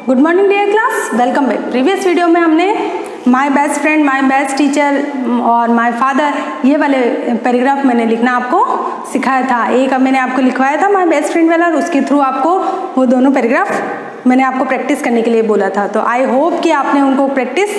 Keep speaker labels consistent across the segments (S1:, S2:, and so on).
S1: Good morning dear class, welcome back. Previous video में हमने my best friend, my best teacher और my father ये वाले paragraph मैंने लिखना आपको सिखाया था। एक अब मैंने आपको लिखवाया था माय बेस्ट फ्रेंड वाला, उसके थ्रू आपको वो दोनों पैराग्राफ मैंने आपको प्रैक्टिस करने के लिए बोला था। तो आई होप कि आपने उनको प्रैक्टिस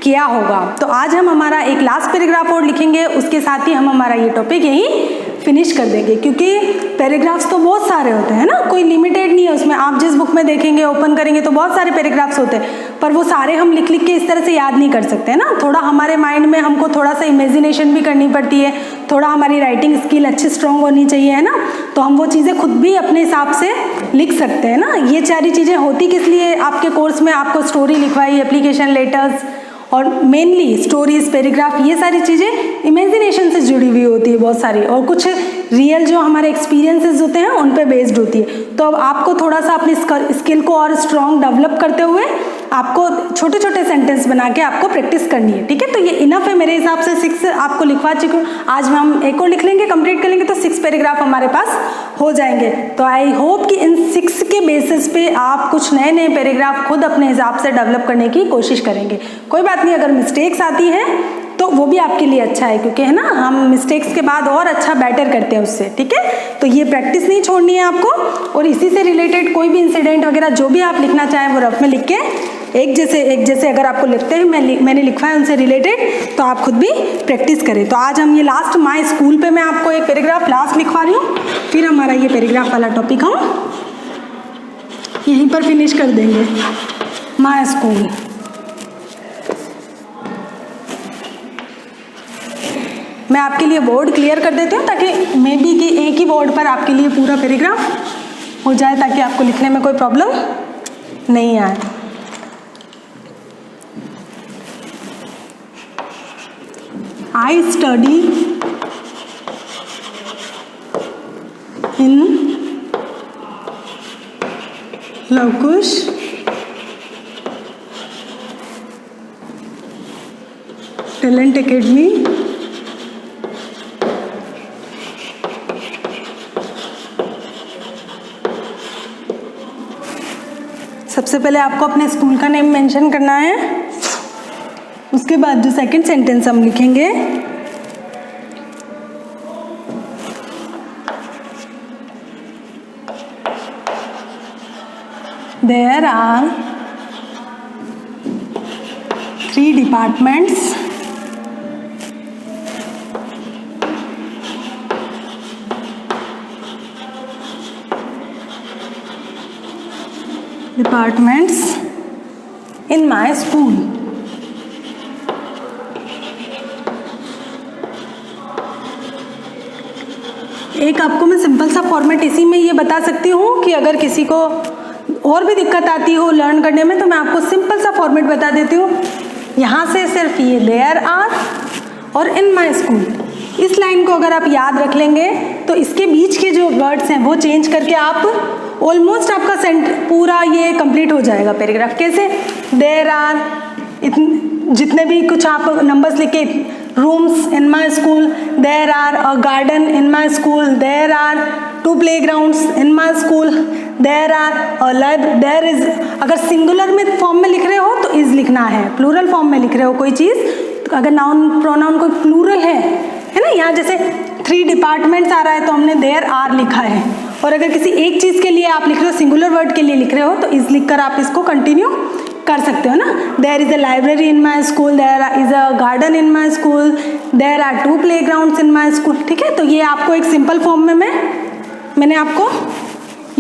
S1: किया होगा। तो आज हम हमारा एक लास्ट पैराग्राफ और लिखेंगे, उसके साथ ही हम हमारा ये टॉपिक यहीं फिनिश कर देंगे, क्योंकि पैराग्राफ्स तो बहुत सारे होते हैं ना, कोई लिमिटेड नहीं है उसमें। आप जिस बुक में देखेंगे, ओपन करेंगे तो बहुत सारे पैराग्राफ्स होते हैं, पर वो सारे हम लिख लिख के इस तरह से याद नहीं कर सकते हैं ना। थोड़ा हमारे माइंड में हमको थोड़ा सा इमेजिनेशन भी करनी पड़ती है, थोड़ा हमारी राइटिंग स्किल अच्छी स्ट्रांग होनी चाहिए, है ना। तो हम वो चीज़ें खुद भी अपने हिसाब से लिख सकते हैं ना। ये सारी चीज़ें होती किस लिए आपके कोर्स में, आपको स्टोरी लिखवाई, एप्लीकेशन लेटर्स और मेनली स्टोरीज, पैराग्राफ, ये सारी चीज़ें इमेजिनेशन से जुड़ी हुई होती है बहुत सारी, और कुछ रियल जो हमारे एक्सपीरियंसेस होते हैं उन पे बेस्ड होती है। तो अब आपको थोड़ा सा अपनी स्किल को और स्ट्रॉन्ग डेवलप करते हुए आपको छोटे छोटे सेंटेंस बना के आपको प्रैक्टिस करनी है, ठीक है। तो ये इनफ है मेरे हिसाब से, 6 आपको लिखवा चुकी हूँ। आज हम एक और लिख लेंगे, कंप्लीट कर लेंगे, तो 6 पैराग्राफ हमारे पास हो जाएंगे। तो आई होप कि इन 6 के बेसिस पे आप कुछ नए नए पैराग्राफ खुद अपने हिसाब से डेवलप करने की कोशिश करेंगे। कोई बात नहीं, अगर मिस्टेक्स आती है तो वो भी आपके लिए अच्छा है, क्योंकि है ना, हम मिस्टेक्स के बाद और अच्छा बेटर करते हैं उससे, ठीक है। तो ये प्रैक्टिस नहीं छोड़नी है आपको, और इसी से रिलेटेड कोई भी इंसिडेंट वगैरह जो भी आप लिखना चाहें वो रफ में लिख के एक जैसे अगर आपको लिखते हैं मैंने लिखा है उनसे रिलेटेड, तो आप खुद भी प्रैक्टिस करें। तो आज हम ये लास्ट माय स्कूल पे मैं आपको एक पैराग्राफ लास्ट लिखवा रही हूँ, फिर हमारा ये पैराग्राफ वाला टॉपिक हम यहीं पर फिनिश कर देंगे। माय स्कूल, मैं आपके लिए बोर्ड क्लियर कर देती हूँ ताकि मे बी कि एक ही बोर्ड पर आपके लिए पूरा पैराग्राफ हो जाए, ताकि आपको लिखने में कोई प्रॉब्लम नहीं आए। I study in Love-Kush Talent Academy सबसे पहले आपको अपने स्कूल का नेम मेंशन करना है। उसके बाद जो सेकंड सेंटेंस हम लिखेंगे, there are 3 departments in my school। एक आपको मैं सिंपल सा फॉर्मेट इसी में ये बता सकती हूँ कि अगर किसी को और भी दिक्कत आती हो लर्न करने में, तो मैं आपको सिंपल सा फॉर्मेट बता देती हूँ। यहाँ से सिर्फ ये देयर आर और इन माय स्कूल, इस लाइन को अगर आप याद रख लेंगे तो इसके बीच के जो वर्ड्स हैं वो चेंज करके आप ऑलमोस्ट आपका पूरा ये कंप्लीट हो जाएगा पैराग्राफ। कैसे? देयर आर, जितने भी कुछ आप नंबर्स लिखे, rooms in my school, there are a garden in my school, there are 2 playgrounds in my school, there are a library, there is. अगर सिंगुलर में फॉर्म में लिख रहे हो तो इज लिखना है, प्लूरल फॉर्म में लिख रहे हो कोई चीज़, तो अगर नाउन प्रोनाउन कोई प्लूरल है ना, यहाँ जैसे 3 डिपार्टमेंट्स आ रहा है तो हमने देयर आर लिखा है। और अगर किसी एक चीज़ के लिए आप लिख रहे हो, सिंगुलर वर्ड के लिए लिख रहे हो, तो इज लिख कर आप इसको कंटिन्यू कर सकते हो ना। There is a library in my school, there is a garden in my school, there are 2 playgrounds in my school, ठीक है। तो ये आपको एक सिंपल फॉर्म में मैंने आपको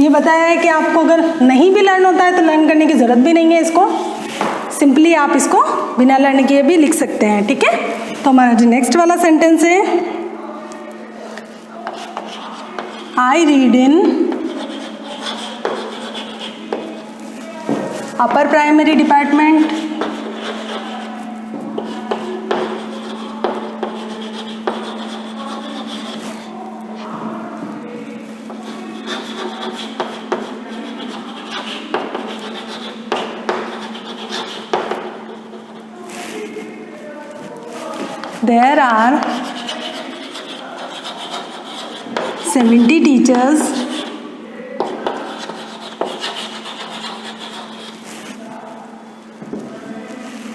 S1: ये बताया है कि आपको अगर नहीं भी लर्न होता है तो लर्न करने की ज़रूरत भी नहीं है, इसको सिंपली आप इसको बिना लर्न किए भी लिख सकते हैं, ठीक है। तो हमारा जो नेक्स्ट वाला सेंटेंस है, I read in upper primary department, there are 70 teachers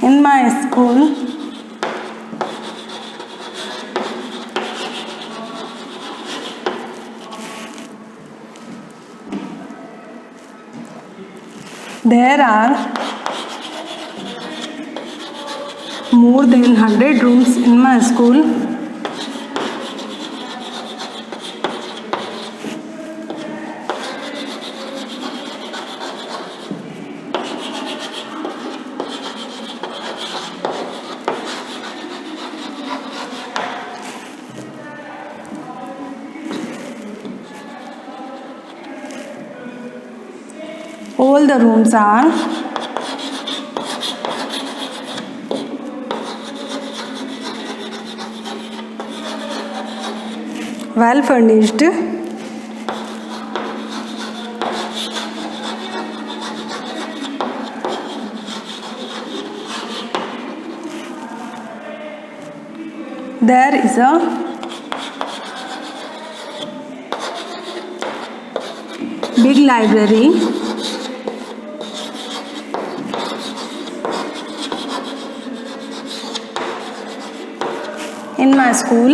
S1: In my school, there are more than 100 rooms in my school. All the rooms are well furnished. There is a big library in my school.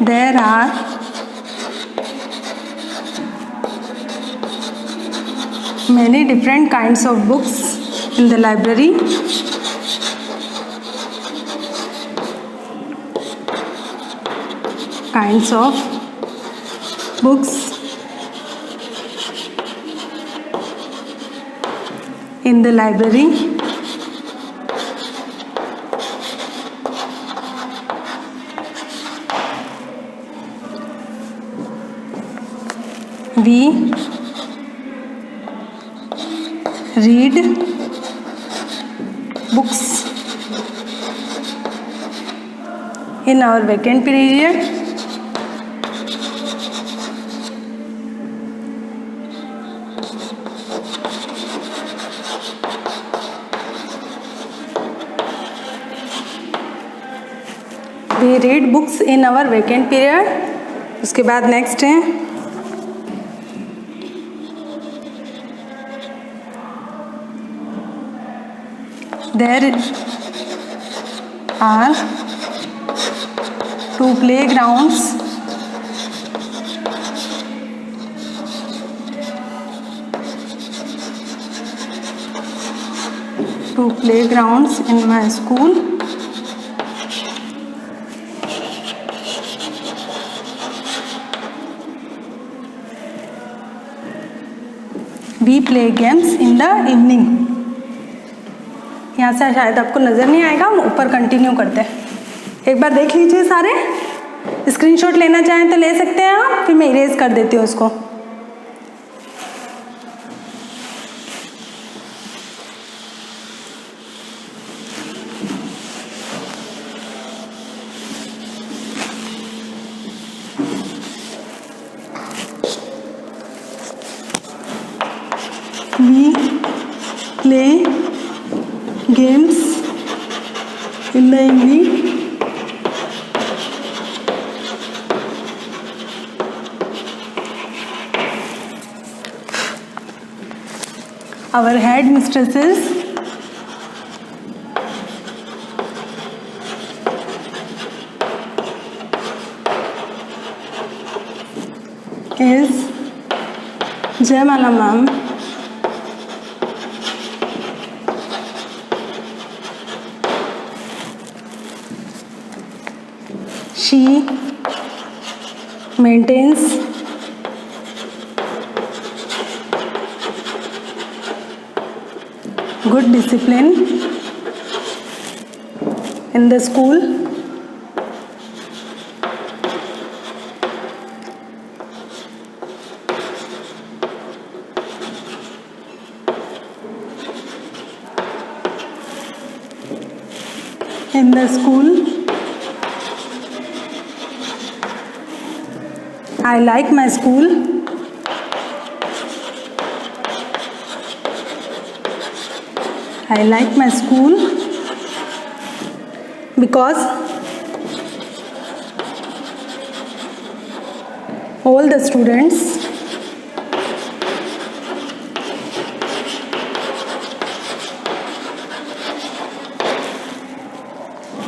S1: There are many different kinds of books in the library. Kinds of books in the library. We read books in our vacant period. We read books in our vacant period. उसके बाद next है there are 2 playgrounds in my school. We play games in the evening. यहाँ से शायद आपको नज़र नहीं आएगा, हम ऊपर कंटिन्यू करते हैं. एक बार देख लीजिए सारे. स्क्रीनशॉट लेना चाहें तो ले सकते हैं आप, फिर मैं इरेज कर देती हूँ उसको. We play games in the evening. Our headmistresses is Jaimala ma'am. She maintains good discipline in the school. In the school, I like my school. I like my school because all the students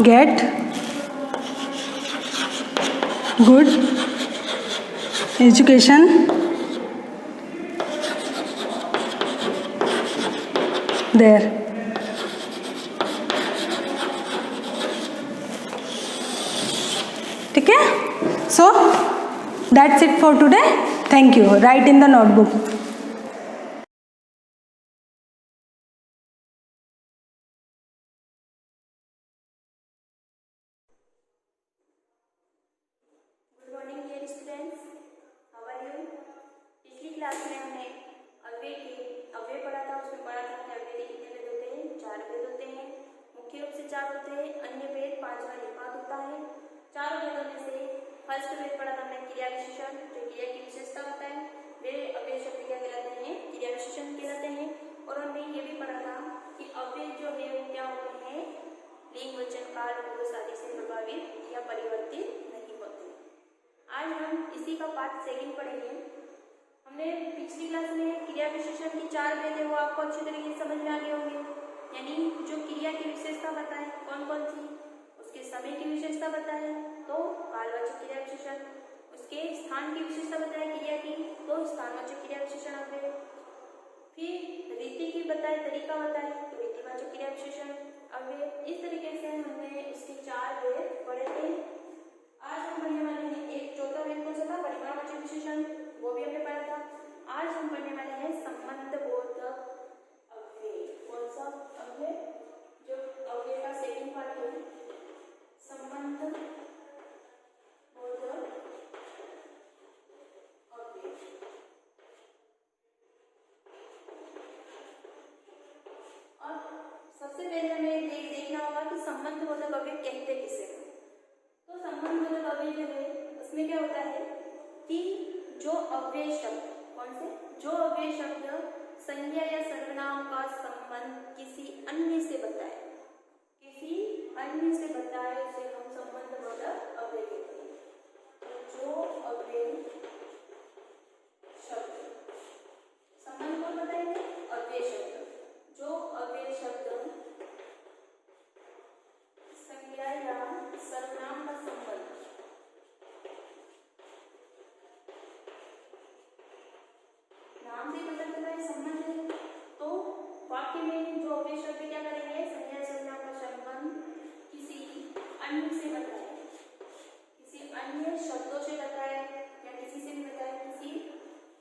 S1: get good education there. ठीक है? So that's it for today. Thank you. Write in the notebook.
S2: Good morning dear students, how are you. पिछली class में हमने अव्यय पढ़ा था। उसमें पढ़ा था कि अव्यय के कितने भेद होते हैं? 4 भेद होते हैं। मुख्य रूप से 4 होते हैं, अन्य भेद 5वां निपात होता है। 4 भेदों में से फर्स्ट भेद पढ़ा था हमने क्रिया विशेषण, जो क्रिया की विशेषता होता है। वे अव्यय शब्द क्या कहलाते हैं? क्रिया विशेषण कहलाते हैं। और हमने ये भी पढ़ा था कि अव्यय जो है वो क्या होते हैं? लिंग, वचन, काल, पुरुष आदि से प्रभावित या परिवर्तित नहीं होते। आज हम इसी का पार्ट 2 पढ़ेंगे। हमने पिछली क्लास में क्रिया विशेषण की 4 भेद है वो आपको अच्छी तरीके से समझ में आ गए होंगे। यानी जो क्रिया की विशेषता बताए कौन कौन सी, उसके समय की विशेषता बताए तो कालवाचक क्रिया विशेषण, उसके स्थान की विशेषता बताए क्रिया की तो स्थानवाचक क्रिया विशेषण अव्यय, फिर रीति की बताए तरीका बताए तो रीतिवाचक क्रिया विशेषण अव्यय। इस तरीके से हमने इसके 4 भेद पढ़े थे। आज हम पढ़ने वाले हैं एक चौथा भेद कौन सा था? परिमाणवाचक विशेषण, वो भी हमने पढ़ा था। आज हम पढ़ने वाले हैं संबंधबोधक अव्यय। कौन सा अव्यय? जो अव्यय का सेकंड पार्ट है, संबंधबोधक अव्यय। और सबसे पहले हमें देखना होगा कि संबंधबोधक अव्यय कहते किसे हैं। तो संबंधबोधक अव्यय जो है उसमें क्या होता है कि जो अव्यय शब्द, कौन से? जो अव्यय शब्द संज्ञा या सर्वनाम का संबंध किसी अन्य से बताए, किसी अन्य से बताए उसे हम संबंधबोधक अव्यय कहते हैं। तो जो अव्यय शब्द, संबंध कौन बताएंगे? अव्यय शब्द। जो अव्यय शब्द संज्ञा या सर्वनाम का संबंध नाम से पता चला है संबंध है, तो वाक्य में जो अव्यय शब्द क्या करेंगे? संज्ञा सर्वनाम का संबंध किसी अन्य से बताए, किसी अन्य शब्दों से बताए या किसी से भी बताए, किसी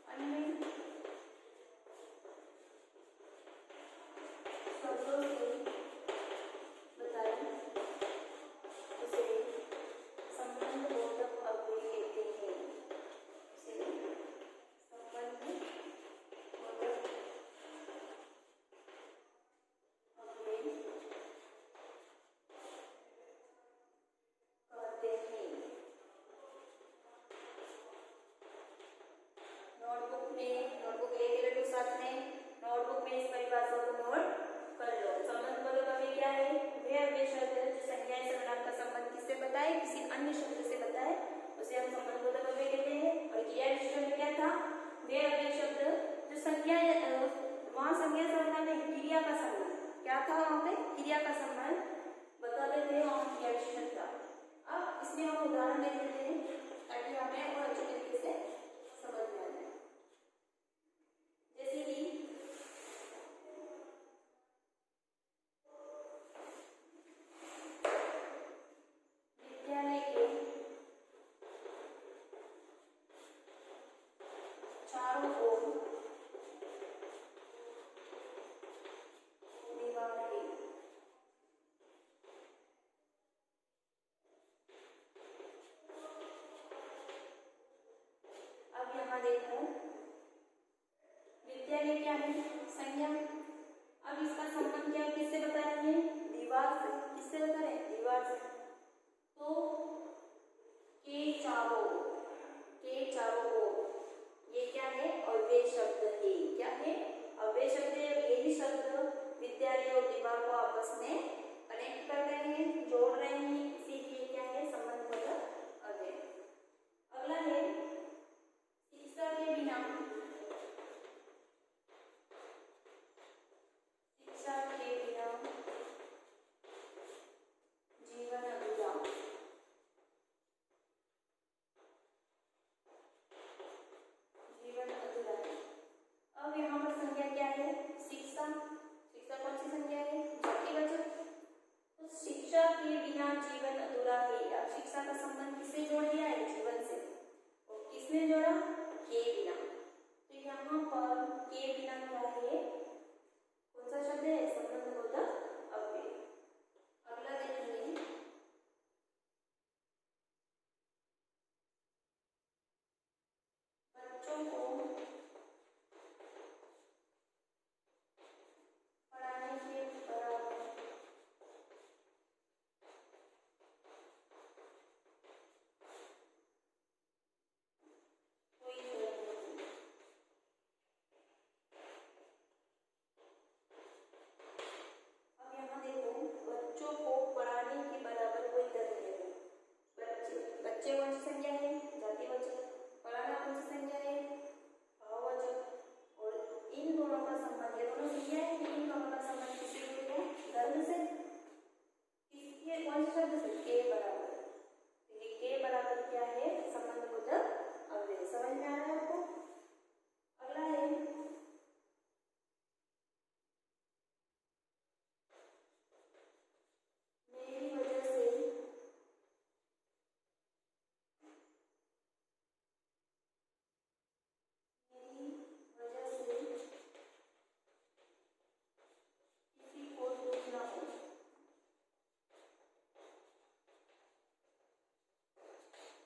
S2: अन्य शब्दों से बताए उसे संबंधबोधक अव्यय कहते हैं। उसे संबंधबोधक अव्यय कहते हैं। नोटबुक लेके बैठो साथ में, नोटबुक में इस परिभाषा को नोट कर लो। संबंधबोधक अव्यय क्या है? वे अव्यय शब्द जो संज्ञा या सर्वनाम का संबंध किससे बताए? किसी अन्य शब्द से बताए उसे हम संबंधबोधक अव्यय कहते हैं। और क्रिया विशेषण में क्या था? वे अव्यय शब्द जो संज्ञा, वहाँ संज्ञा सर्वनाम में क्रिया का संबंध क्या था? वहाँ पे क्रिया का संबंध बता देते हैं और क्रिया विशेषण था। अब इसमें हम उदाहरण दे देते हैं ताकि हमें और अच्छे तरीके से समझ में आ जाए। जैसे कि विद्यालय के चारों ओर दीवार है। अब यहाँ देखो, विद्यालय क्या है? संज्ञा। अब इसका संबंध क्या किससे बता रहे हैं? दीवार से। किससे बता रहे हैं? दीवार से। तो के चारों ओर ये क्या है? अव्यय शब्द है। क्या है? अव्यय शब्द है। यही शब्द विद्यालय और दीवार को आपस में कनेक्ट कर रहे हैं, जोड़ रहे हैं, इसीलिए क्या है? संबंधबोधक अव्यय। अगला है पढ़ाने के बराबर कोई दर नहीं। अब यहाँ देखो, बच्चों को पढ़ाने के बराबर कोई दर नहीं है। बच्चे कौन सी संज्ञा है? जातिवाचक। पढ़ाना कौन सी संज्ञा है? भाववाचक। और इन दोनों का संबंध, ये दोनों संज्ञा है, इन दोनों का संबंध किससे जुड़े हैं? धर्म से। किसके कौन से शब्द से? के बराबर। देखिए के बराबर क्या है? संबंधबोधक अव्यय। समझ में आ रहा है आपको? अगला है मेरी वजह से किसी को दुख ना हो।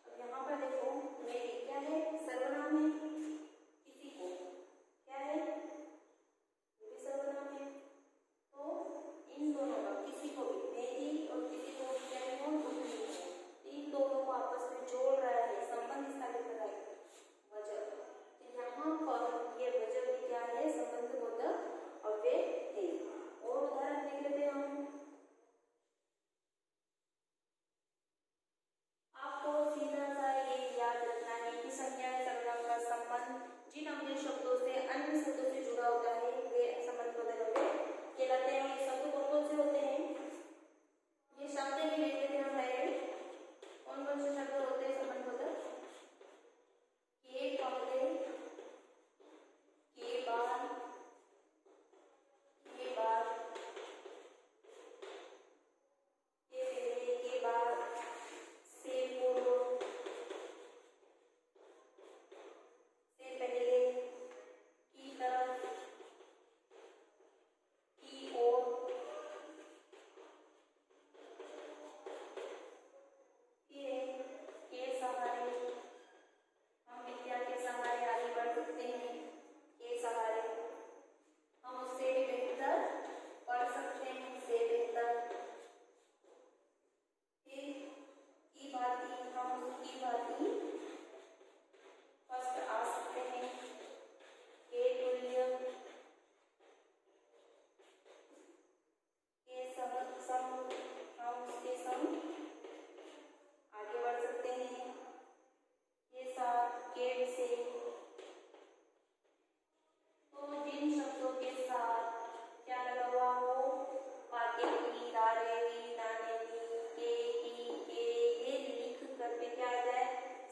S2: अब यहाँ पर देखो, मेरी क्या है? सर्वनाम है। किसी को क्या है? ये भी सर्वनाम है। तो इन दोनों का, किसी को भी, मेरी और किसी को भी क्या है? वो दुख नहीं है। इन दोनों को आपस में जोड़ रहा है, संबंध स्थापित कर रहा है, वजह। तो यहाँ पर ये वजह भी क्या है? संबंधबोधक अव्यय है। और उदाहरण देख लेते हैं हम। आपको सीधा सा ये याद रखना है कि संज्ञा सर्वनाम का संबंध जिन अव्यय शब्दों से अन्य शब्दों से जुड़ा होता है वे संबंधबोधक अव्यय कहलाते हैं। ये शब्द कौन कौन से होते हैं? ये शब्द भी देख लेते हैं हम डायरेक्ट। कौन कौन से शब्द होते हैं संबंधबोधक? के पहले, के बाद, के बाद, के पहले, के बाद, से पूर्व, से पहले, की तरफ, की ओर, के सहारे। हम विद्या के सहारे आगे बढ़ सकते हैं। के सहारे हम उससे भी बेहतर पढ़ सकते हैं, से बेहतर। फिर की भांति हम उसकी भांति फर्स्ट आ सकते हैं। के तुल्य, के सम हम उसके संग आगे बढ़ सकते हैं। के साथ, के विषय। तो जिन शब्दों के साथ क्या लगा हुआ हो? वाक्य की, रारेवी, नानेवी, के ये लिख करके क्या आ जाए?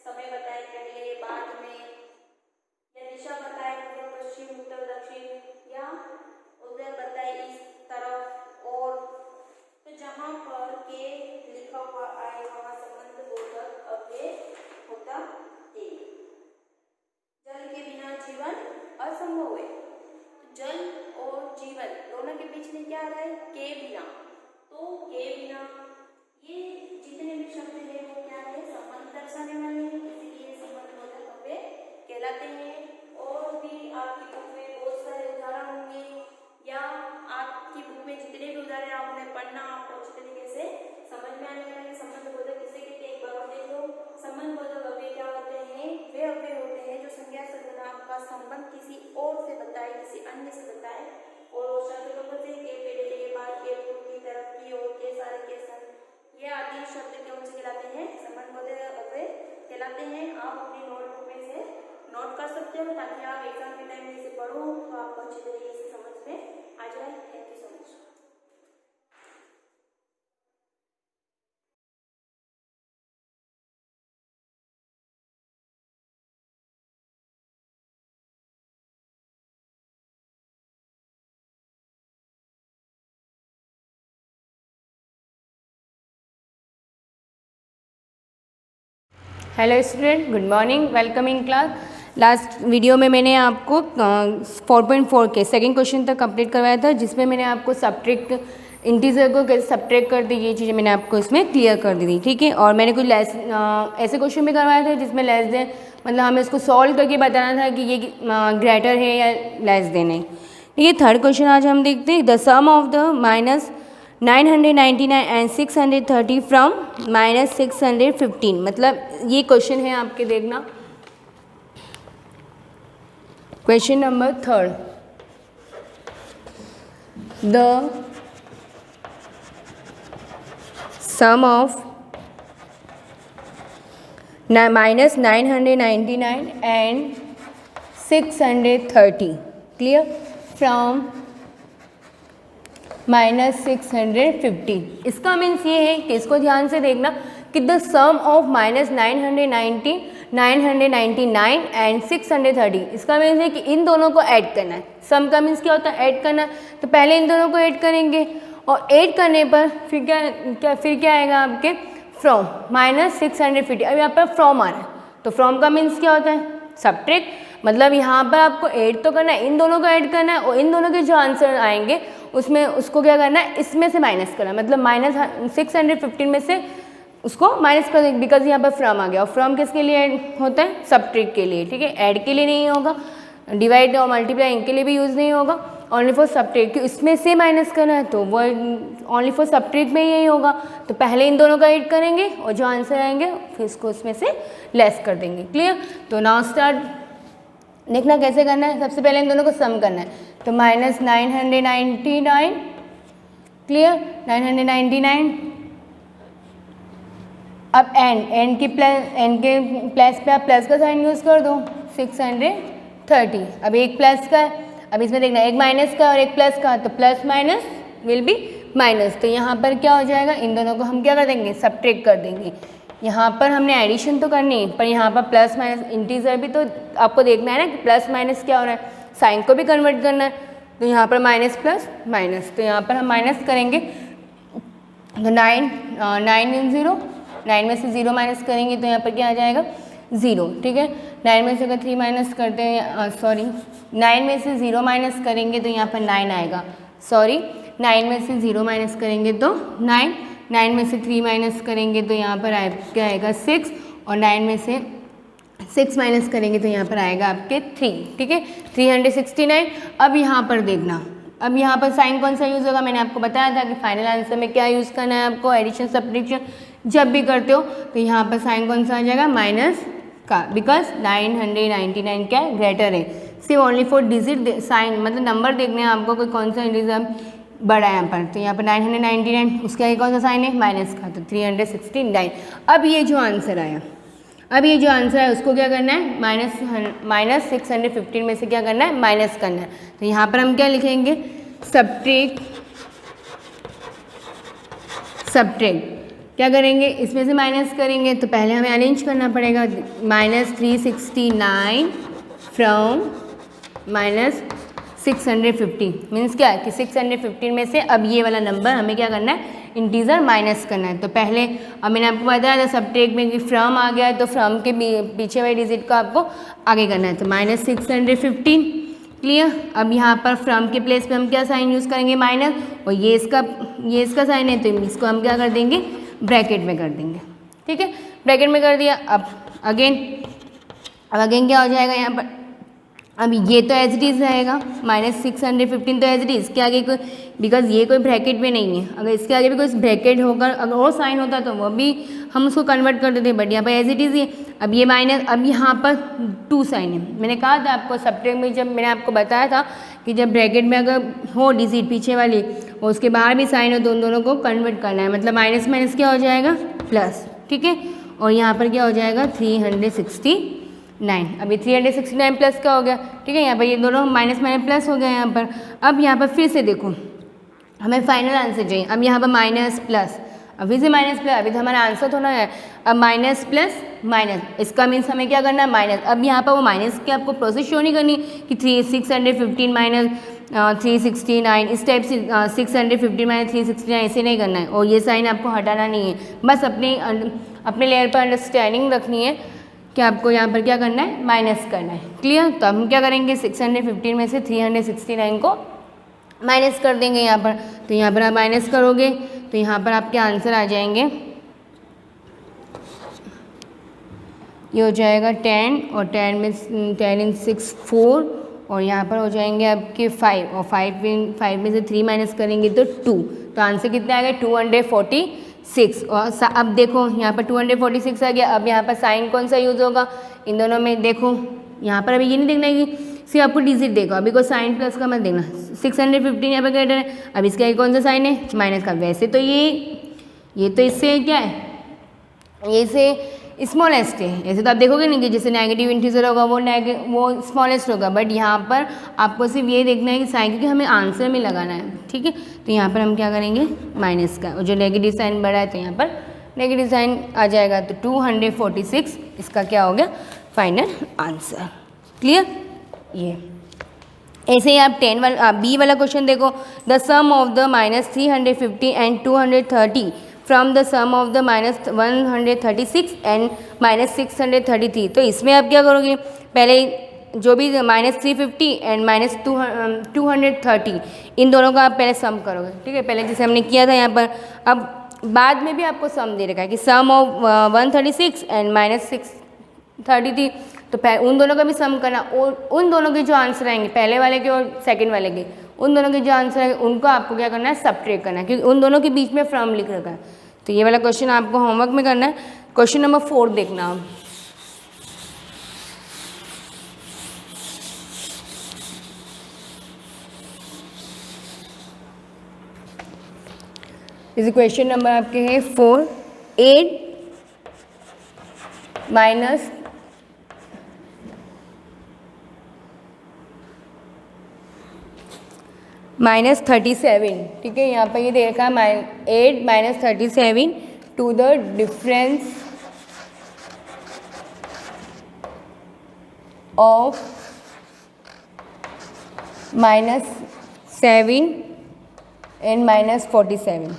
S2: समय बताए पहले, बाद में, या दिशा बताए पूर्व, पश्चिम, उत्तर, दक्षिण, या उधर बताए इस तरफ और। तो जहाँ पर के लिखा हुआ आए वहाँ संबंधबोधक अव्यय होता है। जल के बिना जीवन असंभव है। तो जल और जीवन दोनों के बीच में क्या आ रहा है? के बिना। तो के बिना ये जितने भी शब्द हैं वो क्या है? संबंध दर्शाने वाले हैं, इसीलिए संबंधबोधक अव्यय कहलाते हैं। और भी आपकी बुक में बहुत सारे उदाहरण होंगे, या आपकी बुक में जितने भी उदाहरण आप उन्हें पढ़ना, आपको अच्छी तरीके से समझ में आने वाले। संबंधबोधक किसे कहते हैं? एक बार और देख लो। संबंधबोधक अव्यय क्या होते हैं? वे अव्यय होते हैं जो संज्ञा सर्वनाम का संबंध किसी और से बताए, किसी अन्य से बताए। और वो शब्द कौन से? के पहले, के बाद, के पूर्व, की तरफ, की ओर, के सारे, के संग। ये आदि शब्द कौन से कहलाते हैं? संबंधबोधक अव्यय कहलाते हैं। आप अपनी नोटबुक में से नोट कर सकते हो ताकि आप एग्जाम के टाइम में इसे पढ़ो तो आपको अच्छी तरीके से समझ में आ जाए। Thank you so much.
S3: Hello student, good morning, welcome in class. Last video में मैंने आपको 4.4 के सेकंड क्वेश्चन तक कंप्लीट करवाया था, जिसमें मैंने आपको सब्ट्रैक्ट इंटीजर को कैसे सब्ट्रैक्ट कर दी, ये चीज़ें मैंने आपको इसमें क्लियर कर दी थी, ठीक है। और मैंने कुछ ऐसे क्वेश्चन भी करवाए थे जिसमें लेस देन मतलब हमें इसको सॉल्व करके बताना था कि ये ग्रेटर है या लेस देन है। ठीक है, थर्ड क्वेश्चन आज हम देखते हैं। The sum of the minus 999 and 630 from minus 615, मतलब ये क्वेश्चन है आपके, देखना question number third. The sum of minus 999 and 630 clear from minus 615। इसका मीन्स ये है कि इसको ध्यान से देखना कि the sum of minus 990 999 and 630, इसका मीन्स है कि इन दोनों को ऐड करना है। सम का मीन्स क्या होता है? ऐड करना। तो पहले इन दोनों को ऐड करेंगे और ऐड करने पर फिर क्या आएगा आपके फ्रॉम माइनस 650। अब यहाँ पर फ्रॉम आ रहा है, तो फ्रॉम का मीन्स क्या होता है? सब्ट्रैक्ट। मतलब यहाँ पर आपको ऐड तो करना है, इन दोनों को ऐड करना है और इन दोनों के जो आंसर आएंगे उसमें उसको क्या करना है? इसमें से माइनस करना है। मतलब माइनस 615 में से उसको माइनस कर देंगे, बिकॉज यहाँ पर फ्रॉम आ गया। और फ्रॉम किसके लिए ऐड होता है? सब्ट्रैक्ट के लिए। ठीक है, ऐड के लिए नहीं होगा, डिवाइड और मल्टीप्लाई इनके लिए भी यूज़ नहीं होगा, ओनली फॉर सब्ट्रैक्ट। क्यों? इसमें से माइनस करना है तो वो ओनली फॉर सब्ट्रैक्ट में यही होगा। तो पहले इन दोनों का ऐड करेंगे और जो आंसर आएंगे फिर इसको उसमें से लेस कर देंगे। क्लियर? तो नाउ स्टार्ट, देखना कैसे करना है। सबसे पहले इन दोनों को सम करना है, तो माइनस 999, क्लियर, 999। अब एन के प्लस पे आप प्लस का साइन यूज़ कर दो, 630। अब एक प्लस का है, अब इसमें देखना एक माइनस का और एक प्लस का, तो plus minus will be minus. तो यहाँ पर क्या हो जाएगा? इन दोनों को हम क्या कर देंगे? सब्ट्रैक्ट कर देंगे। यहाँ पर हमने एडिशन तो करनी है, पर यहाँ पर प्लस माइनस इंटीजर भी तो आपको देखना है ना कि प्लस माइनस क्या हो रहा है, साइन को भी कन्वर्ट करना है। तो यहाँ पर माइनस प्लस माइनस, तो यहाँ पर हम माइनस करेंगे तो 9 इन 0, 9 में से 0 माइनस करेंगे तो यहाँ पर क्या आ जाएगा? 0। ठीक है, 9 में से अगर 3 माइनस करते हैं, सॉरी 9 में से 0 माइनस करेंगे तो यहाँ पर 9 आएगा। सॉरी 9 में से 0 माइनस करेंगे तो 9, 9 में से 3 माइनस करेंगे तो यहाँ पर क्या आएगा? 6, और 9 में से 6 माइनस करेंगे तो यहाँ पर आएगा आपके 3। ठीक है, 369। अब यहाँ पर देखना, अब यहाँ पर साइन कौन सा यूज़ होगा? मैंने आपको बताया था कि फाइनल आंसर में क्या यूज़ करना है आपको, एडिशन सब्ट्रैक्शन जब भी करते हो तो यहाँ पर साइन कौन सा आ जाएगा? माइनस का, बिकॉज 999 क्या है? ग्रेटर है। सिर्फ ओनली फॉर डिजिट साइन, मतलब नंबर देखने हैं आपको, कोई कौन सा इंटीजर बड़ा है यहाँ पर। तो यहाँ पर 999, उसके आगे कौन सा साइन है? माइनस का, तो 369। अब ये जो आंसर आया, उसको क्या करना है? माइनस 615 में से क्या करना है? माइनस करना है। तो यहाँ पर हम क्या लिखेंगे? सब्ट्रैक्ट। क्या करेंगे? इसमें से माइनस करेंगे तो पहले हमें अरेंज करना पड़ेगा। माइनस 369 फ्रॉम माइनस 650 मीन्स क्या है कि 615 में से अब ये वाला नंबर हमें क्या करना है? इंटीजर माइनस करना है। तो पहले अब मैंने आपको बताया था सब्ट्रैक्ट में कि फ्रॉम आ गया है, तो फ्रॉम के पीछे वाले डिजिट को आपको आगे करना है। तो माइनस 615, क्लियर। अब यहाँ पर फ्रॉम के प्लेस पे हम क्या साइन यूज़ करेंगे? माइनस, और ये इसका साइन है तो इसको हम क्या कर देंगे? ब्रैकेट में कर देंगे। ठीक है, ब्रैकेट में कर दिया। अब अगेन क्या हो जाएगा यहाँ पर? अब ये तो एज इट इज़ रहेगा, माइनस 615 तो एज इट इज़ के आगे कोई, बिकॉज ये कोई ब्रैकेट में नहीं है। अगर इसके आगे भी कोई ब्रैकेट होकर अगर और साइन होता तो वो भी हम उसको कन्वर्ट कर देते, बट यहाँ पर एज इट इज़ ये। अब ये माइनस, अब यहाँ पर 2 साइन है। मैंने कहा था आपको सब्ट्रैक्ट में, जब मैंने आपको बताया था कि जब ब्रैकेट में अगर हो डिजिट पीछे वाली और उसके बाहर भी साइन हो तो उन दोनों को कन्वर्ट करना है। मतलब माइनस माइनस क्या हो जाएगा? प्लस। ठीक है, और यहाँ पर क्या हो जाएगा? 369। अभी 369 प्लस का हो गया। ठीक है, यहाँ पर ये दोनों माइनस माइनस प्लस हो गया यहाँ पर। अब यहाँ पर फिर से देखो, हमें फाइनल आंसर चाहिए। अब यहाँ पर माइनस प्लस, अभी से माइनस प्लस, अभी तो हमारा आंसर थोड़ा है। अब माइनस प्लस माइनस, इसका मीन्स हमें क्या करना है? माइनस। अब यहाँ पर वो माइनस की आपको प्रोसेस शो नहीं करनी कि 615 माइनस 369, इस टाइप से 615 माइनस 369 ऐसे नहीं करना है। और ये साइन आपको हटाना नहीं है, बस अपने लेयर पर अंडरस्टैंडिंग रखनी है कि आपको यहाँ पर क्या करना है? माइनस करना है। क्लियर? तो हम क्या करेंगे? 615 में से 369 को माइनस कर देंगे यहाँ पर। तो यहाँ पर आप माइनस करोगे तो यहाँ पर आपके आंसर आ जाएंगे, ये हो जाएगा 10 और 10 में 10 इन 6 4 और यहाँ पर हो जाएंगे आपके 5 और 5 में से 3 माइनस करेंगे तो 2। तो आंसर कितना आ गया 246। और अब देखो यहाँ पर 246 आ गया। अब यहाँ पर साइन कौन सा यूज़ होगा इन दोनों में, देखो यहाँ पर अभी ये नहीं देखना है कि सिर्फ आपको डिजिट देखो, अभी को साइन प्लस का मत देखना। 615 यहाँ पर ग्रेटर है, अब इसका एक कौन सा साइन है माइनस का। वैसे तो ये तो इससे क्या है, ये से स्मॉलेस्ट है। ऐसे तो आप देखोगे नहीं कि जैसे नेगेटिव इंटीजर होगा वो स्मॉलेस्ट होगा, बट यहाँ पर आपको सिर्फ ये देखना है कि साइन, क्योंकि हमें आंसर में लगाना है, ठीक है। तो यहाँ पर हम क्या करेंगे माइनस का, और जो नेगेटिव साइन बड़ा है तो यहाँ पर नेगेटिव साइन आ जाएगा। तो 246 इसका क्या हो गया फाइनल आंसर। क्लियर। ये ऐसे ही आप बी वाला क्वेश्चन देखो, the sum of the -350 and 230 from the sum of the -136 and -633। तो इसमें आप क्या करोगे, पहले जो भी -350 एंड -230 इन दोनों का आप पहले सम करोगे, ठीक है। पहले जैसे हमने किया था यहाँ पर, अब बाद में भी आपको सम दे रखा है कि सम ऑफ 136 एंड -633, तो उन दोनों का भी सम करना, और उन दोनों के जो आंसर आएंगे पहले वाले के और सेकंड वाले के, उन दोनों के जो आंसर आएंगे उनको आपको क्या करना है सब्ट्रैक्ट करना है, क्योंकि उन दोनों के बीच में फ्रॉम लिख रखा है। तो ये वाला क्वेश्चन आपको होमवर्क में करना है। क्वेश्चन नंबर 4 देखना आप। इस क्वेश्चन नंबर आपके है 4, 8 माइनस -37, ठीक है। यहाँ पर ये दे रखा है 8 - 37 to the difference of -7 and -47।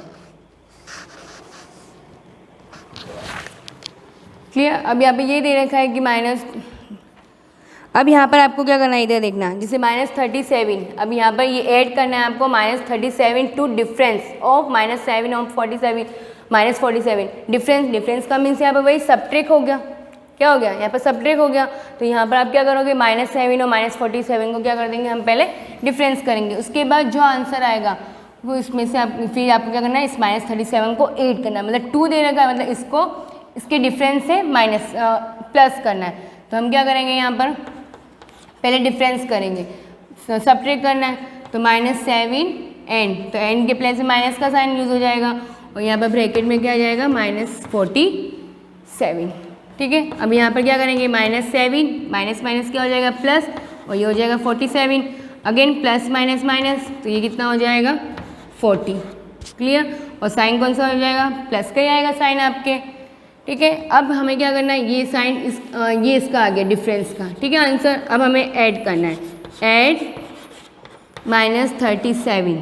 S3: Clear. अब यहाँ पे ये दे रखा है कि अब यहाँ पर आपको क्या करना है, इधर देखना, जैसे -37, अब यहाँ पर ये ऐड करना है आपको -37 टू डिफरेंस ऑफ -7 और 47 -47। डिफरेंस का मीन्स यहाँ पर वही सब्ट्रैक्ट हो गया, क्या हो गया यहाँ पर सब्ट्रैक्ट हो गया। तो यहाँ पर आप क्या करोगे -7 और -47 को क्या कर देंगे हम पहले डिफरेंस करेंगे, उसके बाद जो आंसर आएगा वो इसमें से फिर आपको क्या करना है इस -37 को ऐड करना है, मतलब 2 दे रखा है, मतलब इसके डिफरेंस से प्लस करना है। तो हम क्या करेंगे यहाँ पर पहले डिफरेंस करेंगे, सब्ट्रैक्ट करना है। तो -7 एंड, तो एंड के प्लेस में माइनस का साइन यूज़ हो जाएगा, और यहाँ पर ब्रैकेट में क्या आ जाएगा -47, ठीक है। अब यहाँ पर क्या करेंगे -7 माइनस क्या हो जाएगा प्लस, और ये हो जाएगा 47, अगेन प्लस माइनस, तो ये कितना हो जाएगा 40। क्लियर। और साइन कौन सा हो जाएगा प्लस का ही आएगा साइन आपके, ठीक है। अब हमें क्या करना है, ये साइन ये इसका आ गया डिफरेंस का, ठीक है आंसर। अब हमें ऐड करना है, ऐड -37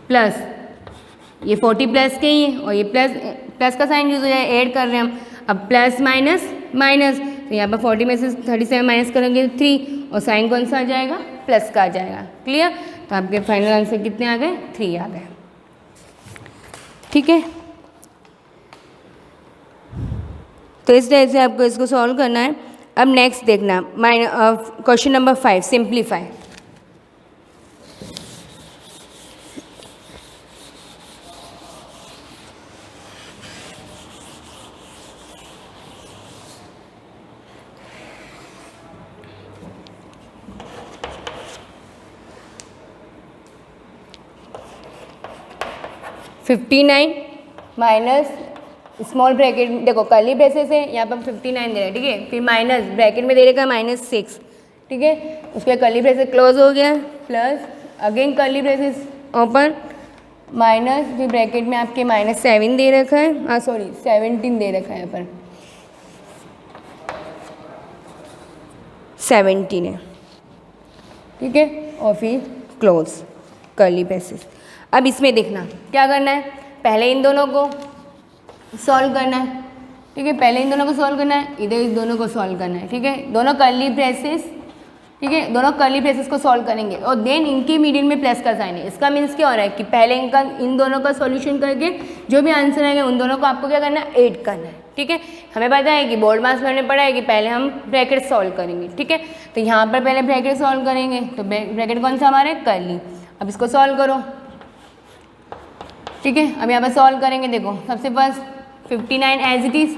S3: प्लस ये 40 प्लस के ही है, और ये प्लस का साइन यूज़ हो जाए, ऐड कर रहे हैं हम। अब प्लस माइनस, तो यहाँ पर 40 में से 37 माइनस करेंगे 3, और साइन कौन सा आ जाएगा प्लस का आ जाएगा। क्लियर। तो आपके फाइनल आंसर कितने आ गए 3 आ गए, ठीक है। तो इस तरह से आपको इसको सॉल्व करना है। अब नेक्स्ट देखना question number 5, simplify. $59 minus small bracket, देखो कर्ली ब्रेसेस है, यहाँ पर 59 दे रहा है, ठीक है। फिर माइनस ब्रैकेट में दे रखा है -6, ठीक है। उसके कर्ली ब्रेसेस क्लोज हो गया, plus again curly braces open, minus, फिर ब्रैकेट में आपके -7 दे रखा है, हाँ सॉरी 17 दे रखा है यहाँ पर 17 है, ठीक है। और फिर क्लोज कर्ली ब्रेसेस। अब इसमें देखना क्या करना है, पहले इन दोनों को सॉल्व करना है, ठीक है। पहले इन दोनों को सॉल्व करना है, इधर इस दोनों को सॉल्व करना है, ठीक है। दोनों कर्ली ब्रेसेस, ठीक है, दोनों कर्ली ब्रेसेस को सॉल्व करेंगे, और देन इनके मीडियन में प्लस का साइन है। इसका मीन्स क्या हो रहा है कि पहले इन दोनों का सॉल्यूशन करके जो भी आंसर आएगा उन दोनों को आपको क्या करना है ऐड करना है, ठीक है। हमें पता है कि बोर्ड मास में हमने पढ़ा है कि पहले हम ब्रैकेट सॉल्व करेंगे, ठीक है। तो यहाँ पर पहले ब्रैकेट सॉल्व करेंगे, तो ब्रैकेट कौन सा हमारे कर्ली। अब इसको सॉल्व करो, ठीक है। अब यहाँ पर सॉल्व करेंगे, देखो सबसे फर्स्ट 59 एज इट इज़।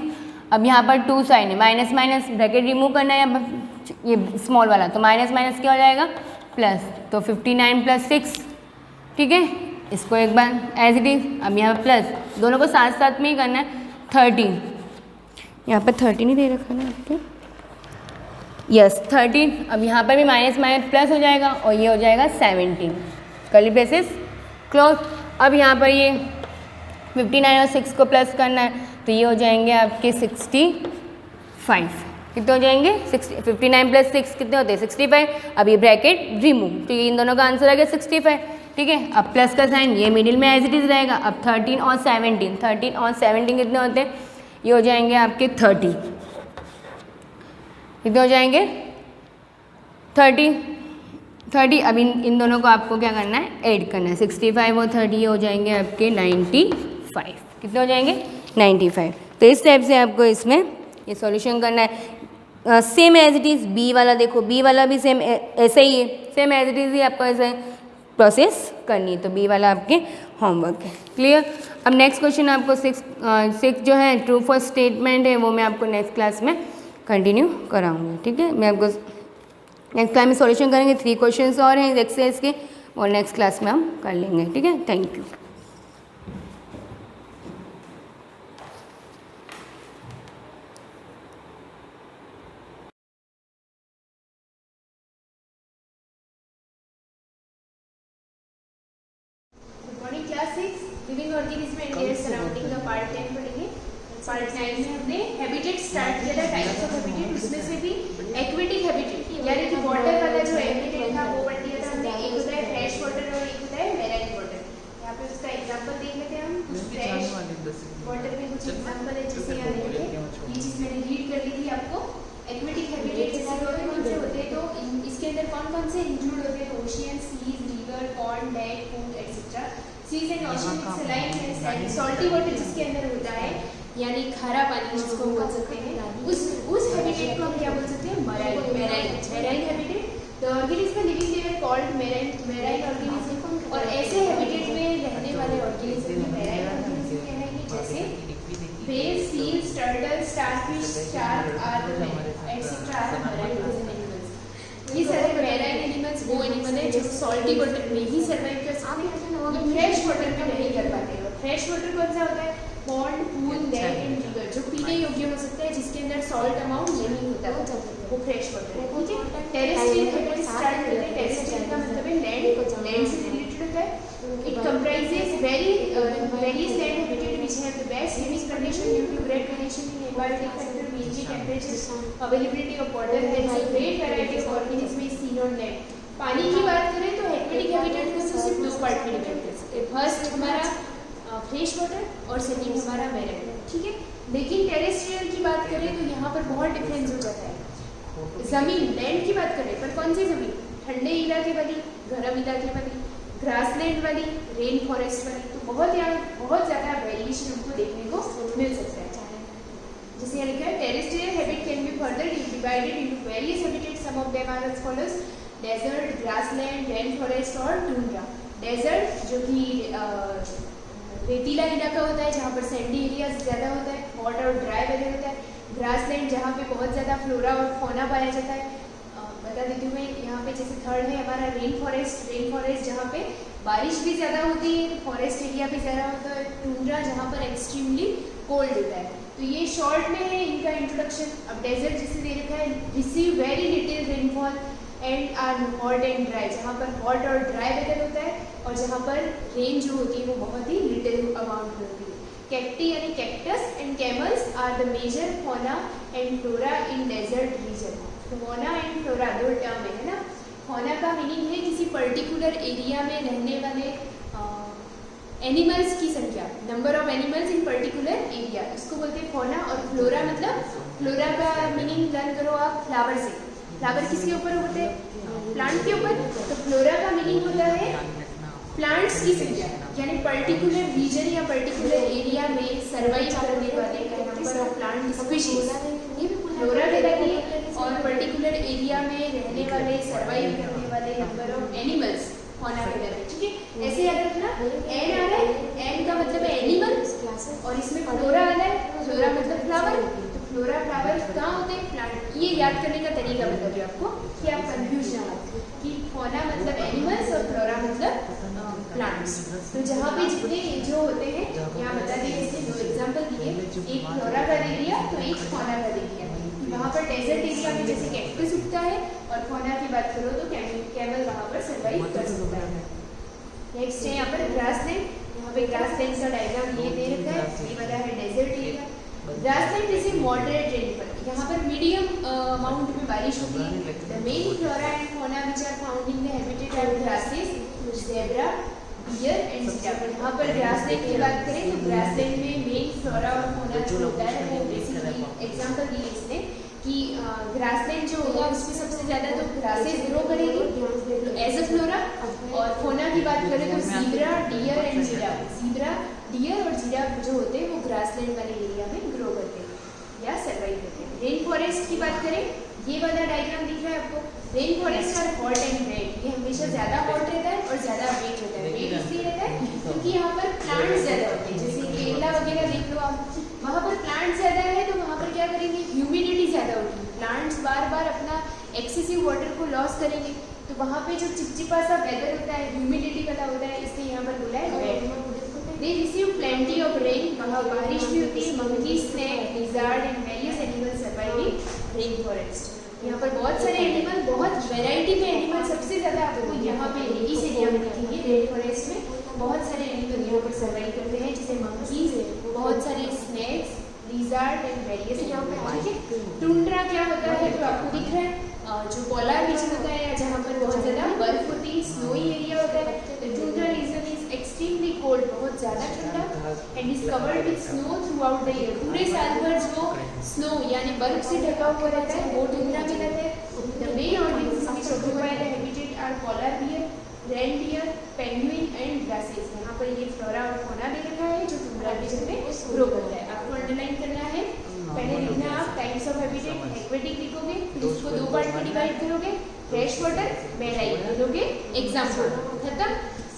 S3: अब यहाँ पर 2 साइन है, माइनस माइनस ब्रैकेट रिमूव करना है यहाँ पर ये स्मॉल वाला, तो माइनस माइनस क्या हो जाएगा प्लस, तो 59 + 6, ठीक है। इसको एक बार एज इट इज़। अब यहाँ पर प्लस, दोनों को साथ साथ में ही करना है। 13, यहाँ पर 13 ही दे रखा है ना आपके, यस 13। अब यहाँ पर भी माइनस माइनस प्लस हो जाएगा और ये हो जाएगा 17, कर्ली ब्रेसेस क्लोज। अब यहाँ पर ये 59 और 6 को प्लस करना है, तो ये हो जाएंगे आपके 65। कितने हो जाएंगे 59 + 6 कितने होते हैं 65। अब ये ब्रैकेट रिमूव, तो ये इन दोनों का आंसर आ गया 65, ठीक है। अब प्लस का साइन ये मिडिल में एज इट इज़ रहेगा। अब 13 और 17, 13 और 17 कितने होते हैं, ये हो जाएंगे आपके 30। कितने हो जाएंगे 30। अब इन दोनों को आपको क्या करना है, ऐड करना है। 65 और 30 हो जाएंगे आपके 95। कितने हो जाएंगे 95। तो इस टाइप से आपको इसमें ये सॉल्यूशन करना है। Same as it is B वाला, देखो बी वाला भी सेम ऐसे ही है, सेम एज इट इज़ ही आपको ऐसे प्रोसेस करनी है। तो बी वाला आपके होमवर्क है, क्लियर। अब नेक्स्ट क्वेश्चन आपको 6 जो है ट्रू फॉल्स स्टेटमेंट है, वो मैं आपको नेक्स्ट क्लास में कंटिन्यू कराऊंगी, ठीक है। मैं आपको नेक्स्ट क्लास में सॉल्यूशन करेंगे। 3 क्वेश्चंस और हैं एक्सरसाइज के, और नेक्स्ट क्लास में हम कर लेंगे, ठीक है। Thank you.
S4: Morning class 6 living organism and their surrounding का पार्ट 10 पढ़ेंगे। पार्ट 9 में हमने हैबिटेट स्टार्ट किया था, टाइप्स ऑफ हैबिटेट। उसमें से भी एक्वेटिक हैबिटेट यानी कि वाटर वाला जो हैबिटेट था वो पढ़ लिया था हमने। एक होता है फ्रेश वाटर और एक होता है मैराइन वाटर। यहाँ पे उसका एग्जांपल देख लेते हैं हम। फ्रेश वाटर में कुछ एग्जांपल है जैसे यहाँ देखिए, ये चीज़ मैंने रीड कर ली थी आपको। एक्वेटिक हैबिटेट जैसे कौन से होते हैं, तो इसके अंदर कौन कौन से इंक्लूड होते हैं, ocean, seas, river, pond, lake, pool etcetera. Seas and ocean saline and salty water जिसके अंदर होता है यानी खारा पानी जिसको बोल सकते हैं, उस हैबिटेट को हम क्या बोल सकते हैं, marine habitat. The organism living there called marine organism. और ऐसे हैबिटेट में रहने वाले ऑर्गेनिज्म में मैराइन ऑर्गेनिज्म कहलाएंगे, जैसे whale, seal, turtle, starfish, shark आदि एक्सेट्रा आर मैराइन एनिमल्स। ये सारे मैराइन एनिमल्स वो एनिमल है जो सॉल्टी वाटर में ही सर्वाइव कर सकते हैं, वो फ्रेश वाटर में नहीं कर पाते। और फ्रेश वाटर कौन सा होता है, pond, pool, lake and river, जो पीने योग्य हो सकता है जिसके अंदर सॉल्ट अमाउंट नहीं होता, वो फ्रेश वाटर है, ठीक है। टेरेस्ट्रियल हैबिटेट स्टार्ट करते हैं। टेरेस्ट्रियल का मतलब है लैंड से रिलेटेड होता है। It comprises various land habitat which have the best living condition due to great variation in environmental factor, mainly temperature, availability of water and so great variety of organism is seen on land. पानी की बात करें तो aquatic habitat को सिर्फ 2 part में divide कर सकते हैं। फर्स्ट हमारा फ्रेश वाटर और सेकेंड हमारा मैराइन, ठीक है। लेकिन टेरेस्ट्रियल की बात करें तो यहाँ पर बहुत डिफरेंस हो जाता है। ज़मीन लैंड की बात करें पर कौन सी ज़मीन, ठंडे इलाके वाली, गर्म इलाके वाली, ग्रासलैंड वाली, रेन फॉरेस्ट वाली, तो बहुत ज़्यादा वेरिएशन हमको देखने को मिल सकता है। जैसे यहाँ लिखा है terrestrial habit can be further divided into various habitat. Some of them are as follows, desert, grassland, rain forest और टूंड्रा। डेजर्ट जो कि रेतीला इलाका होता है जहाँ पर सैंडी एरियाज ज़्यादा होता है, हॉट और ड्राई वेदर होता है। ग्रासलैंड जहाँ पे बहुत ज़्यादा फ्लोरा और फौना पाया जाता है। बता देती हूँ मैं यहाँ पे, जैसे थर्ड है हमारा रेन फॉरेस्ट जहाँ पे बारिश भी ज़्यादा होती है, फॉरेस्ट एरिया भी ज़्यादा होता है। टूंड्रा जहाँ पर एक्सट्रीमली कोल्ड होता है। तो ये शॉर्ट में है इनका इंट्रोडक्शन। अब डेजर्ट जिसे दे रखा है, receive very little rainfall and are hot and dry, जहाँ पर हॉट और ड्राई वेदर होता है और जहाँ पर रेन जो होती है वो बहुत ही लिटिल अमाउंट में होती है। कैक्टी यानी cactus and camels are the major fauna and flora in desert region. Fauna and flora 2 term है ना। फौना का मीनिंग है किसी पर्टिकुलर एरिया में रहने वाले एनिमल्स की संख्या, number of animals in particular area, इसको बोलते हैं फौना। और फ्लोरा मतलब, फ्लोरा का मीनिंग लर्न करो आप फ्लावर से। फ्लावर किसके ऊपर होते हैं, प्लांट के ऊपर। तो फ्लोरा का मीनिंग होता है प्लांट्स की संख्या, यानी पर्टिकुलर रीजन या पर्टिकुलर एरिया में सर्वाइव करने वाले नोटिस ऑफ प्लांट स्पीशीज, ये फ्लोरा कहलाती है। और पर्टिकुलर एरिया में रहने वाले सर्वाइव करने वाले नंबर ऑफ एनिमल्स फौना कहलाते हैं, ठीक है। ऐसे याद रखना, एन आ रहा है, एन का मतलब है एनिमल, और इसमें फ्लोरा आ रहा है, फ्लोरा मतलब फ्लावर, तो फ्लोरा फ्लावर कहाँ होते हैं? प्लांट। ये याद करने का तरीका बता दिया आपको कि आप कंफ्यूज ना हो कि फौना मतलब एनिमल्स और फ्लोरा मतलब प्लांट्स। तो जहाँ पे जितने जो होते हैं यहाँ बता दिए, इसके दो एग्जाम्पल दिए, एक फ्लोरा का दे दिया तो एक फौना का दे दिया। वहाँ पर डेजर्ट एरिया में जैसे कैक्टस उगता है, और फौना की बात करो तो कैमल वहाँ पर सर्वाइव कर सकता है। नेक्स्ट है यहाँ पर ग्रासलैंड, यहाँ पे ग्रासलैंड का डायग्राम ये दे रखा है, ये वाला है डेजर्ट एरिया। ग्रासलैंड जैसे मॉडरेट रेनफॉल, यहाँ पर मीडियम अमाउंट में बारिश होती है। The main flora and fauna which are found in the habitat are grasses, zebra, deer and giraffe. यहाँ पर ग्रासलैंड की बात करें तो ग्रासलैंड में मेन फ्लोरा और फौना जो होता है वो बेसिकली एग्जांपल दिए इसने कि ग्रासलैंड जो होगा उसमें सबसे ज़्यादा तो ग्रासेस ग्रो करेगी एज अ फ्लोरा, और फौना की बात करें तो zebra, deer and giraffe. Zebra, deer और जिराफ जो होते हैं वो ग्रासलैंड वाले एरिया में ग्रो करते हैं या सर्वाइव करते हैं। रेन फॉरेस्ट की बात करें, ये वाला डायग्राम दिख रहा है आपको, rain forest are hot and wet, ये हमेशा ज़्यादा हॉट रहता है और ज़्यादा वेट रहता है। वेट इसलिए रहता है क्योंकि यहाँ पर प्लांट्स ज़्यादा होते हैं, जैसे केरला वगैरह देख लो आप, वहाँ पर प्लांट्स ज़्यादा है तो वहाँ पर क्या करेंगे, ह्यूमिडिटी ज़्यादा होगी, प्लांट्स बार बार अपना एक्सेसिव वाटर को लॉस करेंगे, तो वहाँ पे जो चिपचिपा सा वेदर होता है, ह्यूमिडिटी वाला होता है, इसलिए यहाँ पर बोला है wet. They receive plenty of rain, वहाँ बारिश भी होती है। Monkey, snake, lizard and various animals survive in rain forest. यहाँ पर बहुत सारे एनिमल, बहुत वैरायटी में एनिमल सबसे ज़्यादा आपको यहाँ पे इस एरिया में दिखेंगे। रेन फॉरेस्ट में बहुत सारे एनिमल यहाँ पर सर्वाइव करते हैं, जैसे मंकीज, बहुत सारे स्नेक्स, लिजर्ड एंड वेरियस यहाँ पे, ठीक है। टुंड्रा क्या होता है तो आपको दिख रहा है, जो पोलर रीजन होता है जहाँ पर बहुत ज़्यादा बर्फ होती है, स्नोई एरिया होता है। तो tundra region is extremely cold, बहुत ज़्यादा ठंडा, and is covered with snow through out the year. पूरे साल भर जो स्नो यानी बर्फ से ढका हुआ रहता है वो टुंड्रा कहलाता है। The main organism which occupy the habitat are polar bear, reindeer, penguin and grasses. यहाँ पर ये फ्लोरा और फौना दे रखा है जो टुंड्रा रीजन में ग्रो करता है। आपको अंडरलाइन करना है, पहले लिखना आप टाइप्स ऑफ हैबिटेट, एक्वेटिक लिखोगे, फिर उसको दो पार्ट में डिवाइड करोगे, फ्रेश वाटर, मैराइन लिखोगे, एग्जाम्पल खत्म।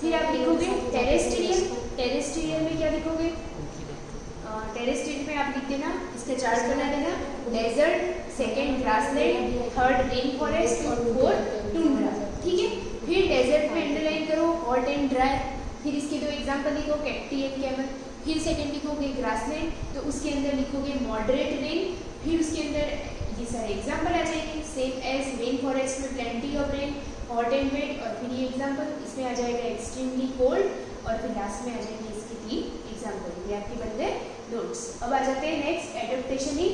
S4: फिर आप लिखोगे टेरेस्ट्रियल, टेरेस्ट्रियल में क्या लिखोगे, टेरेस्ट्रियल में आप लिख देना, इसका चार्ट बना देना, desert, second grassland, third rain forest और फोर्थ टुंड्रा, ठीक है। फिर डेजर्ट में अंडरलाइन करो हॉट एंड ड्राई, फिर इसके दो एग्जाम्पल लिखो, कैक्टी एंड कैमल। फिर सेकेंड लिखोगे ग्रासलैंड, तो उसके अंदर लिखोगे मॉडरेट रेन, फिर उसके अंदर ये सारे एग्जाम्पल आ जाएंगे, सेम एज रेन फॉरेस्ट में plenty of rain, hot and wet, और फिर ये एग्जाम्पल, इसमें आ जाएगा एक्सट्रीमली कोल्ड, और फिर लास्ट में आ जाएंगे इसके 3 एग्जाम्पल। ये आपके बनते हैं नोट्स। अब आ जाते हैं next, adaptation in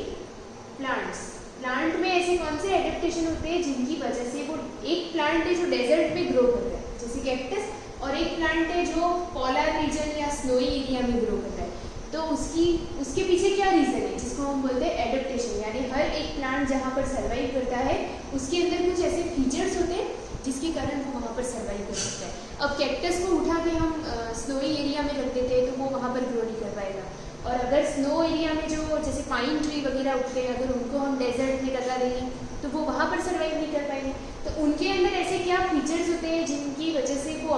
S4: plants. Plant में ऐसे कौन से एडेप्टेशन होते हैं जिनकी वजह से वो, एक प्लांट है जो डेजर्ट में ग्रो कर रहा है जैसे कैक्टस, और एक प्लांट है जो पोलर रीजन या स्नोई एरिया में ग्रो कर रहा है, तो उसके पीछे क्या रीज़न है जिसको हम बोलते हैं एडेप्टेशन। यानी हर एक प्लांट जहाँ पर सर्वाइव करता है उसके अंदर कुछ ऐसे फीचर्स होते हैं जिसके कारण वो वहाँ पर सर्वाइव कर सकता है। अब कैक्टस को उठा के हम स्नोई एरिया में रख देते हैं तो वो वहाँ पर ग्रो नहीं कर पाएगा, और अगर स्नो एरिया में जो जैसे पाइन ट्री वगैरह उगते हैं, अगर उनको हम डेजर्ट में लगा देंगे तो वो वहाँ पर सर्वाइव नहीं कर पाएंगे। तो उनके अंदर ऐसे क्या फीचर्स होते हैं जिनकी वजह से वो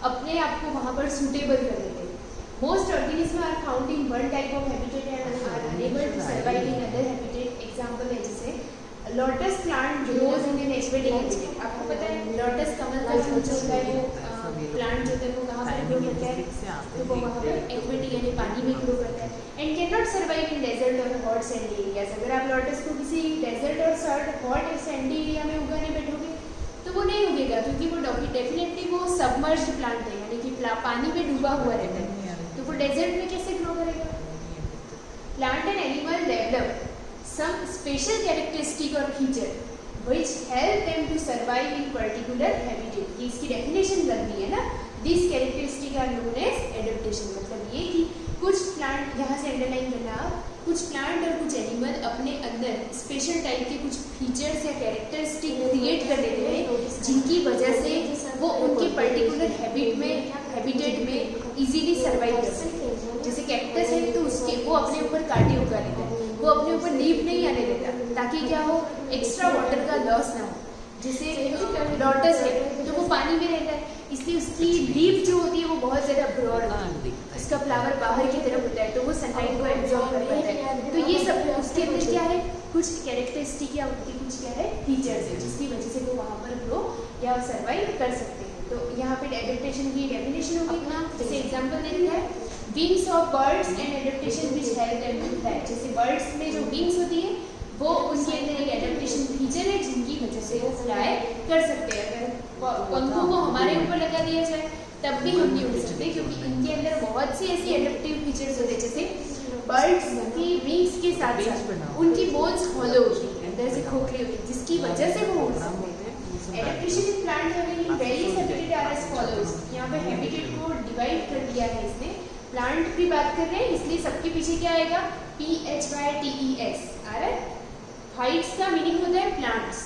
S4: अपने आप को वहाँ पर सूटेबल कर देते हैं। Most organism are found in one type of habitat and are unable to survive in other habitat. Example है जैसे lotus plant grows in an aquatic habitat. आपको पता है लॉटस कमल का जो होता है वो प्लांट जो होता है वो कहाँ पर ग्रो करता है, तो वो वहाँ पर एक्वेटिक यानी पानी में ग्रो करता है, and can not survive in desert और हॉट सैंडी एरियाज। अगर आप लॉटस को किसी डेजर्ट और हॉट सैंडी एरिया में उगाने बैठोगे तो वो नहीं उगेगा, क्योंकि वो डेफिनेटली वो सबमर्ज्ड प्लांट है, यानी कि पानी में डूबा हुआ रहता है, तो वो डेजर्ट में कैसे ग्रो करेगा। Plant and animal develop some special characteristic और feature which help them to survive in particular habitat। ये इसकी डेफिनेशन लग रही है ना, this characteristic are known as adaptation. मतलब ये कि कुछ प्लांट, यहाँ से अंडरलाइन करना आप, कुछ प्लांट और कुछ एनिमल अपने अंदर स्पेशल टाइप के कुछ फीचर्स या कैरेक्टरिस्टिक क्रिएट कर देते हैं जिनकी वजह से वो उनके पर्टिकुलर हैबिटेट में इजीली सर्वाइव कर सकते हैं। जैसे कैक्टस है तो उसके वो अपने ऊपर कांटे उगा लेता है, वो अपने ऊपर लीफ नहीं आने देता ताकि क्या हो, एक्स्ट्रा वाटर का लॉस ना हो। जैसे लोटस है तो वो पानी में रहता है, इसलिए उसकी लीफ जो होती है वो बहुत ज़्यादा ब्रॉड होती है, उसका फ्लावर बाहर की तरफ होता है तो वो सनलाइट को एब्जॉर्ब कर पाता है। तो ये सब उसके अंदर क्या है, कुछ कैरेक्टरिस्टिक या उनकी कुछ क्या है फीचर्स है जिसकी वजह से वो वहाँ पर ग्रो या सर्वाइव कर सकते हैं। तो यहाँ पे एडेप्टेशन की डेफिनेशन होगी, जैसे एग्जाम्पल देते हैं wings of birds and adaptation which help them to fly. जैसे बर्ड्स में जो विंग्स होती है वो उनके अंदर एक एडेप्टेशन फीचर है जिनकी वजह से वो फ्लाई कर सकते हैं। अगर पंखों को हमारे ऊपर लगा दिया जाए तब भी हम नहीं उड़ सकते, क्योंकि इनके अंदर बहुत सी ऐसी एडेप्टिव फीचर्स होते हैं। जैसे बर्ड्स की विंग्स के साथ साथ उनकी बोन्स हॉलो होती है, अंदर से खोखली होती है, जिसकी वजह से वो उड़ सकते हैं। Adaptation in plant having various habitat are as follows. यहाँ पे हैबिटेट को डिवाइड कर दिया है इसने, प्लांट की बात कर रहे हैं इसलिए सबके पीछे क्या आएगा, PHYTES आ रहा है। हाइट्स का मीनिंग होता है प्लांट्स,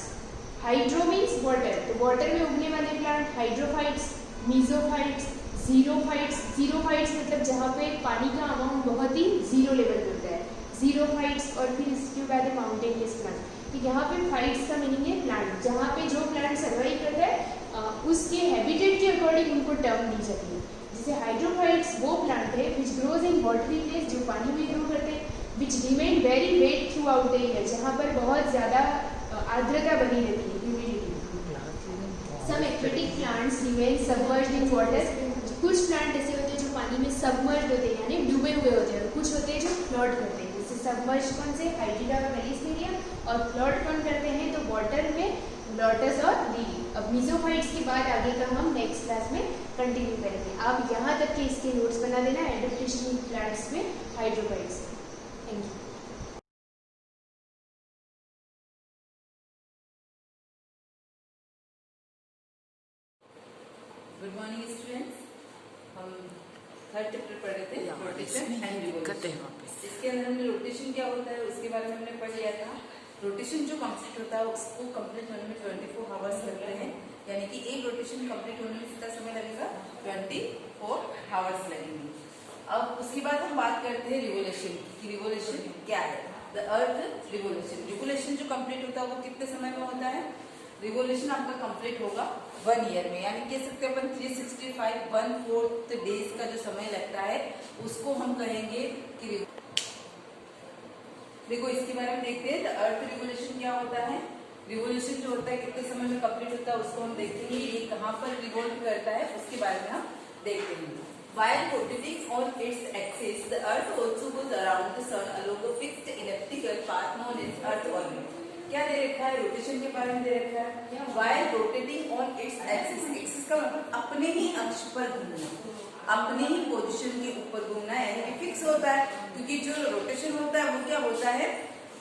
S4: हाइड्रो मीन्स वाटर, तो वाटर में उगने वाले plant hydrophytes, mesophytes, xerophytes. Xerophytes मतलब जहाँ पे पानी का अमाउंट बहुत ही जीरो लेवल पे होता है, जीरोफाइट्स। और फिर इसके बाद है माउंटेनियस प्लांट। तो यहाँ पे फाइट्स का मीनिंग है प्लांट, जहाँ पे जो प्लांट सर्वाइव करता है उसके हैबिटेट के अकॉर्डिंग उनको टर्म दी जाती है। जैसे हाइड्रोफाइट्स वो प्लांट है which grows in watery place, जो पानी में ग्रो करते हैं, which remain very wet throughout the year, जहाँ पर बहुत ज़्यादा आर्द्रता बनी रहती है, humidity. Some aquatic plants remain submerged in water. कुछ प्लांट ऐसे होते हैं जो पानी में सबमर्ज्ड होते हैं यानी डूबे हुए होते हैं, और कुछ होते हैं जो फ्लोट करते हैं। जैसे सबमर्ज्ड कौन से, हाइड्रिडा और मेलिस्नेरिया, और फ्लोट कौन करते हैं तो वाटर में लोटस और लिली। अब मीजोफाइट्स के बाद आगे का हम नेक्स्ट क्लास में कंटिन्यू करेंगे। आप यहाँ तक के इसके नोट्स बना देना एडेप्टेशन इन प्लांट्स में hydrophytes. Thank you.
S5: Good morning students, हम थर्ड चैप्टर पढ़ रहे थे रोटेशन एंड रिवोल्यूशन। इसके अंदर हमने रोटेशन क्या होता है उसके बारे में हमने पढ़ लिया था। रोटेशन जो कंप्लीट होता है उसको कंप्लीट होने में 24 आवर्स लगते हैं, यानी कि एक रोटेशन कंप्लीट होने में कितना समय लगेगा, 24 आवर्स लगेंगे। अब उसके बाद हम बात करते हैं रिवोल्यूशन की। रिवोल्यूशन क्या है, द अर्थ रिवोल्यूशन। रिवोल्यूशन जो कंप्लीट होता है वो कितने समय में होता है, रिवोल्यूशन आपका कंप्लीट होगा 1 ईयर में, यानी कह सकते हैं अपन 365 1/4 डेज का जो समय लगता है उसको हम कहेंगे कि। देखो इसके बारे में देखते हैं, अर्थ रिवोल्यूशन क्या होता है। रिवोल्यूशन जो होता है कितने समय में कंप्लीट होता है उसको हम देखेंगे, ये कहाँ पर रिवॉल्व करता है उसके बारे में हम देखते हैं। While rotating on its axis, the Earth also goes around the Sun along a fixed elliptical path known as Earth orbit. क्या दे रखा है, रोटेशन के बारे में दे रखा है। While rotating on its axis, axis का मतलब अपने ही अक्ष पर घूमना, अपने ही पोजीशन के ऊपर घूमना, यानी कि फिक्स होता है। क्योंकि जो रोटेशन होता है वो क्या होता है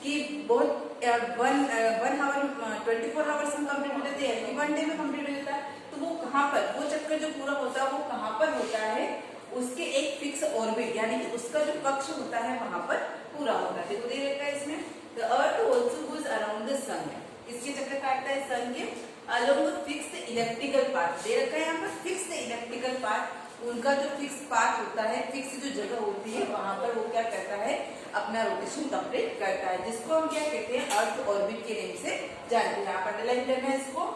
S5: कि बहुत 1 आवर 24 आवर्स में कंप्लीट हो जाते हैं, 1 डे में कंप्लीट हो जाता है। तो वो कहाँ पर, वो चक्कर जो पूरा होता है वो कहाँ पर होता है, उसके एक फिक्स ऑर्बिट यानी कि उसका जो कक्ष होता है वहां पर पूरा होता है। देखो दे रखा है इसमें, the earth also goes around the sun. किसके चक्कर काटता है, सन के। Along with fixed electrical path दे रखा है यहाँ पर, फिक्स्ड इलेक्ट्रिकल पाथ, उनका जो फिक्स पाथ होता है, फिक्स जो जगह होती है वहां पर वो क्या करता है, अपना रोटेशन कंप्लीट करता है, जिसको हम क्या कहते हैं, अर्थ ऑर्बिट के नेम से जानते हैं। आप अंडरलाइन करना है इसको।